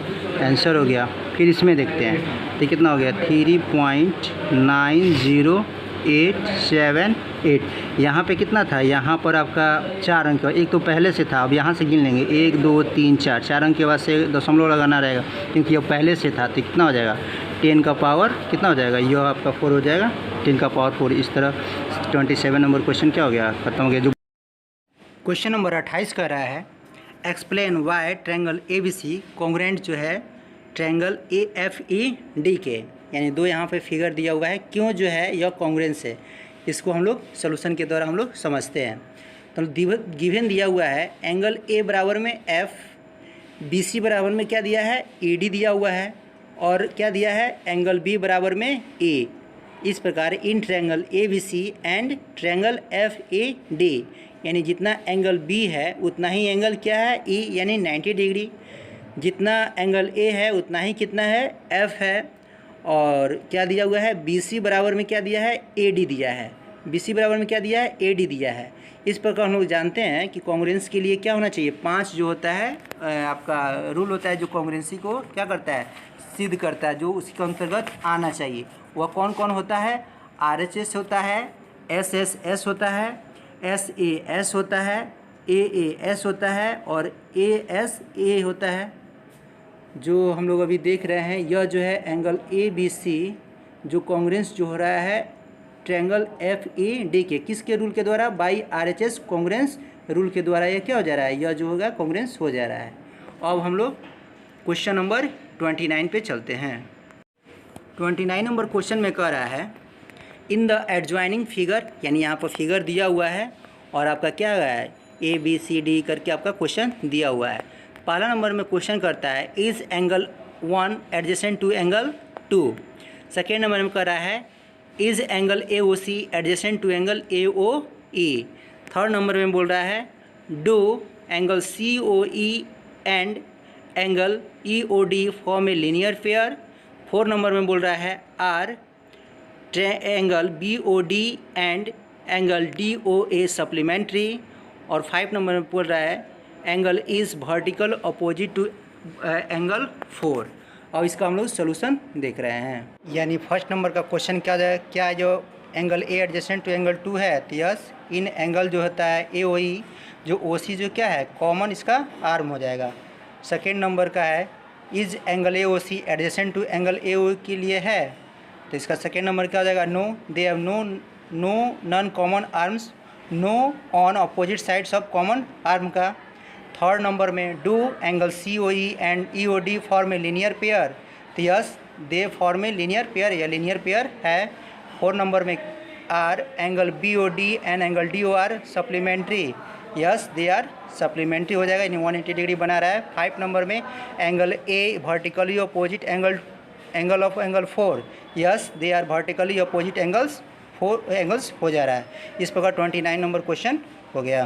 आंसर हो गया। फिर इसमें देखते हैं तो कितना हो गया 3.90878, यहाँ पे कितना था यहाँ पर आपका 4 अंक, एक तो पहले से था, अब यहाँ से गिन लेंगे 1 2 3 4 अंक के बाद से दशमलव लगाना रहेगा क्योंकि ये पहले से था, तो कितना हो जाएगा 10 का पावर कितना हो जाएगा यह आपका 4 हो जाएगा, 10 का पावर 4। इस तरह 27 नंबर क्वेश्चन क्या हो गया खत्म हो गया। जो क्वेश्चन नंबर 28 कर रहा है explain why triangle ABC congruent जो है ट्रायंगल AFED के। यानी 2 यहाँ पे फिगर दिया हुआ है, क्यों जो है यह कॉन्ग्रुएंस है, इसको हम लोग सोल्यूशन के द्वारा हम लोग समझते हैं। तो गिवन दिया हुआ है एंगल ए बराबर में एफ, बी सी बराबर में क्या दिया है ए डी दिया हुआ है, और क्या दिया है एंगल बी बराबर में ए। इस प्रकार in triangle A B C and triangle F A D, यानी जितना एंगल बी है उतना ही एंगल क्या है ई, यानी 90 डिग्री। जितना एंगल ए है उतना ही कितना है एफ है। और क्या दिया हुआ है बी सी बराबर में क्या दिया है ए डी दिया है, बी सी बराबर में क्या दिया है ए डी दिया है। इस प्रकार हम लोग जानते हैं कि कॉन्ग्रुएंस के लिए क्या होना चाहिए, 5 जो होता है आपका रूल होता है जो कॉन्ग्रुएंसी को क्या करता है सिद्ध करता है, जो उसी के अंतर्गत आना चाहिए। वह कौन कौन होता है, आर एच एस होता है, एस एस एस होता है, एस ए एस होता है, ए एस होता है और ए एस ए होता है। जो हम लोग अभी देख रहे हैं यह जो है एंगल ए बी सी जो कॉन्ग्रुएंस जो हो रहा है ट्रायंगल एफ ए डी के किसके रूल के द्वारा, by are H S congruence rule के द्वारा ये क्या हो जा रहा है, यह जो होगा कॉन्ग्रुएंस हो जा रहा है। अब हम लोग क्वेश्चन नंबर 29 पे चलते हैं। 29 नंबर क्वेश्चन में कह रहा है इन द एडजॉइनिंग फिगर, यानी यहाँ पर फिगर दिया हुआ है और आपका क्या है ए बी सी डी करके आपका क्वेश्चन दिया हुआ है। पहला नंबर में क्वेश्चन करता है is angle 1 adjacent to angle 2। Second number में कह रहा है is angle A O C adjacent to angle A O E. Third number में बोल रहा है do angle C O E and angle E O D form a linear pair. Fourth number में बोल रहा है are angle B O D and angle D O A supplementary. और 5 number में बोल रहा है angle is vertical opposite to angle 4। और इसका हम लोग सोल्यूशन देख रहे हैं। यानी फर्स्ट नंबर का क्वेश्चन क्या जो angle A adjacent to angle 2 है, तो यस इन एंगल जो होता है ए ओ ई जो ओ सी जो क्या है कॉमन इसका आर्म हो जाएगा। सेकेंड नंबर का है is angle A O C adjacent to angle A O के लिए है, तो इसका सेकेंड नंबर क्या हो जाएगा no they have no non common arms, no on opposite sides of common arm का। थर्ड नंबर में do angle C O E and E O D form a linear pair, तो yes they form a linear pair, या linear pair है। Fourth number में are angle B O D and angle D O are supplementary, yes they are supplementary हो जाएगा, यानी 180 degree बना रहा है। 5 नंबर में angle A vertically opposite angle of angle 4, yes they are vertically opposite angles 4 angles हो जा रहा है। इस प्रकार 29 नंबर क्वेश्चन हो गया।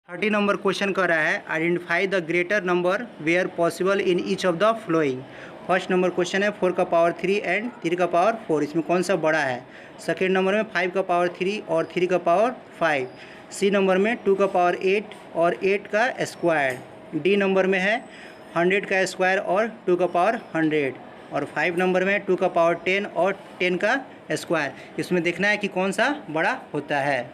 30 नंबर क्वेश्चन कर रहा है identify the greater number where possible in each of the following. First number question है 4 का पावर 3 एंड 3 का पावर 4, इसमें कौन सा बड़ा है। सेकेंड नंबर में 5 का पावर 3 और 3 का पावर 5। सी नंबर में 2 का पावर 8 और 8 का स्क्वायर। डी नंबर में है 100 का स्क्वायर और 2 का पावर 100। और 5 नंबर में 2 का पावर 10 और 10 का स्क्वायर। इसमें देखना है कि कौन सा बड़ा होता है।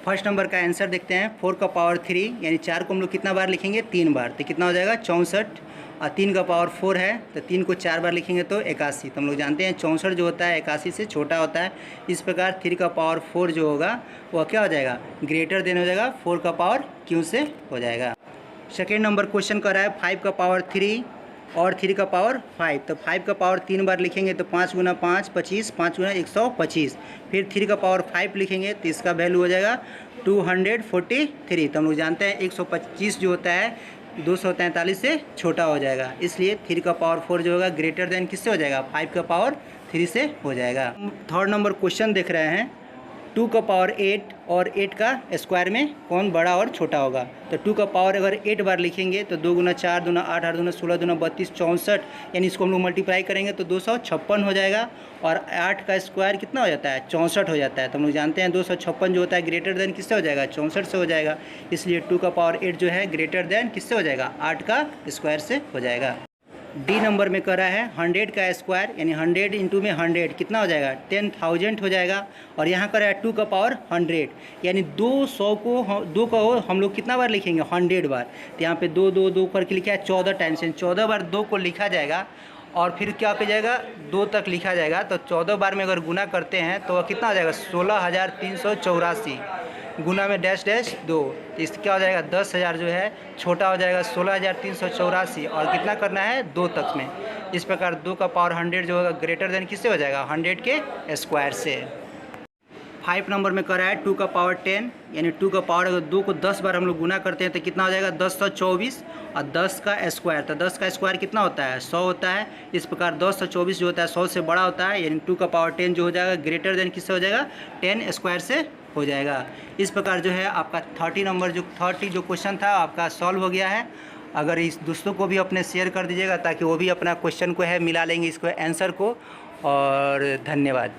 फर्स्ट नंबर का आंसर देखते हैं 4 का पावर 3, यानी 4 को हम लोग कितना बार लिखेंगे 3 बार, तो कितना हो जाएगा 64। और 3 का पावर 4 है तो 3 को 4 बार लिखेंगे तो 81। तो हम लोग जानते हैं 64 जो होता है 81 से छोटा होता है। इस प्रकार 3 का पावर 4 जो होगा वह क्या हो जाएगा ग्रेटर देन हो जाएगा 4 का पावर क्यू से हो जाएगा। सेकेंड नंबर क्वेश्चन कर रहा है 5 का पावर 3 और 3 का पावर 5, तो 5 का पावर 3 बार लिखेंगे तो 5 गुना 5 25, 5 गुना 125। फिर 3 का पावर 5 लिखेंगे तो इसका वैल्यू हो जाएगा 243। तो हम लोग जानते हैं 125 जो होता है 243 से छोटा हो जाएगा, इसलिए 3 का पावर 4 जो होगा ग्रेटर देन किससे हो जाएगा 5 का पावर 3 से हो जाएगा। थर्ड नंबर क्वेश्चन देख रहे हैं 2 का पावर 8 और 8 का स्क्वायर में कौन बड़ा और छोटा होगा। तो 2 का पावर अगर 8 बार लिखेंगे तो 2 गुना 4 दूना 8, 8 दूना 16, दूना 32, 64, यानी इसको हम लोग मल्टीप्लाई करेंगे तो 256 हो जाएगा। और 8 का स्क्वायर कितना हो जाता है 64 हो जाता है। तो हम लोग जानते हैं 256 जो होता है ग्रेटर देन किससे हो जाएगा 64 से हो जाएगा, इसलिए 2 का पावर 8 जो है ग्रेटर देन किससे हो जाएगा 8 का स्क्वायर से हो जाएगा। डी नंबर में कह रहा है 100 का स्क्वायर, यानी 100 इंटू में 100 कितना हो जाएगा 10,000 हो जाएगा। और यहाँ कर रहा है 2 का पावर 100, यानी 200 को 2 का हम लोग कितना बार लिखेंगे 100 बार। तो यहाँ पे 2 2 2 करके लिखा है 14 टाइम्स, 14 बार 2 को लिखा जाएगा और फिर क्या हो जाएगा 2 तक लिखा जाएगा। तो 14 बार में अगर गुना करते हैं तो कितना हो जाएगा 16,384, गुना में डैश डैश 2, तो इससे क्या हो जाएगा 10,000 जो है छोटा हो जाएगा 16,384 और कितना करना है 2 तक में। इस प्रकार 2 का पावर 100 जो होगा ग्रेटर देन किससे हो जाएगा 100 के स्क्वायर से। 5 नंबर में करा है 2 का पावर 10 यानी 2 का पावर अगर 2 को 10 बार हम लोग गुना करते हैं तो कितना हो जाएगा 1024 और 10 का स्क्वायर, तो 10 का स्क्वायर कितना होता है 100 होता है। इस प्रकार 1024 जो होता है 100 से बड़ा होता है यानी 2 का पावर 10 जो हो जाएगा ग्रेटर देन किससे हो जाएगा 10 स्क्वायर से हो जाएगा। इस प्रकार जो है आपका 30 जो क्वेश्चन था आपका सॉल्व हो गया है। अगर इस दोस्तों को भी अपने शेयर कर दीजिएगा ताकि वो भी अपना क्वेश्चन को है मिला लेंगे इसको आंसर को। और धन्यवाद।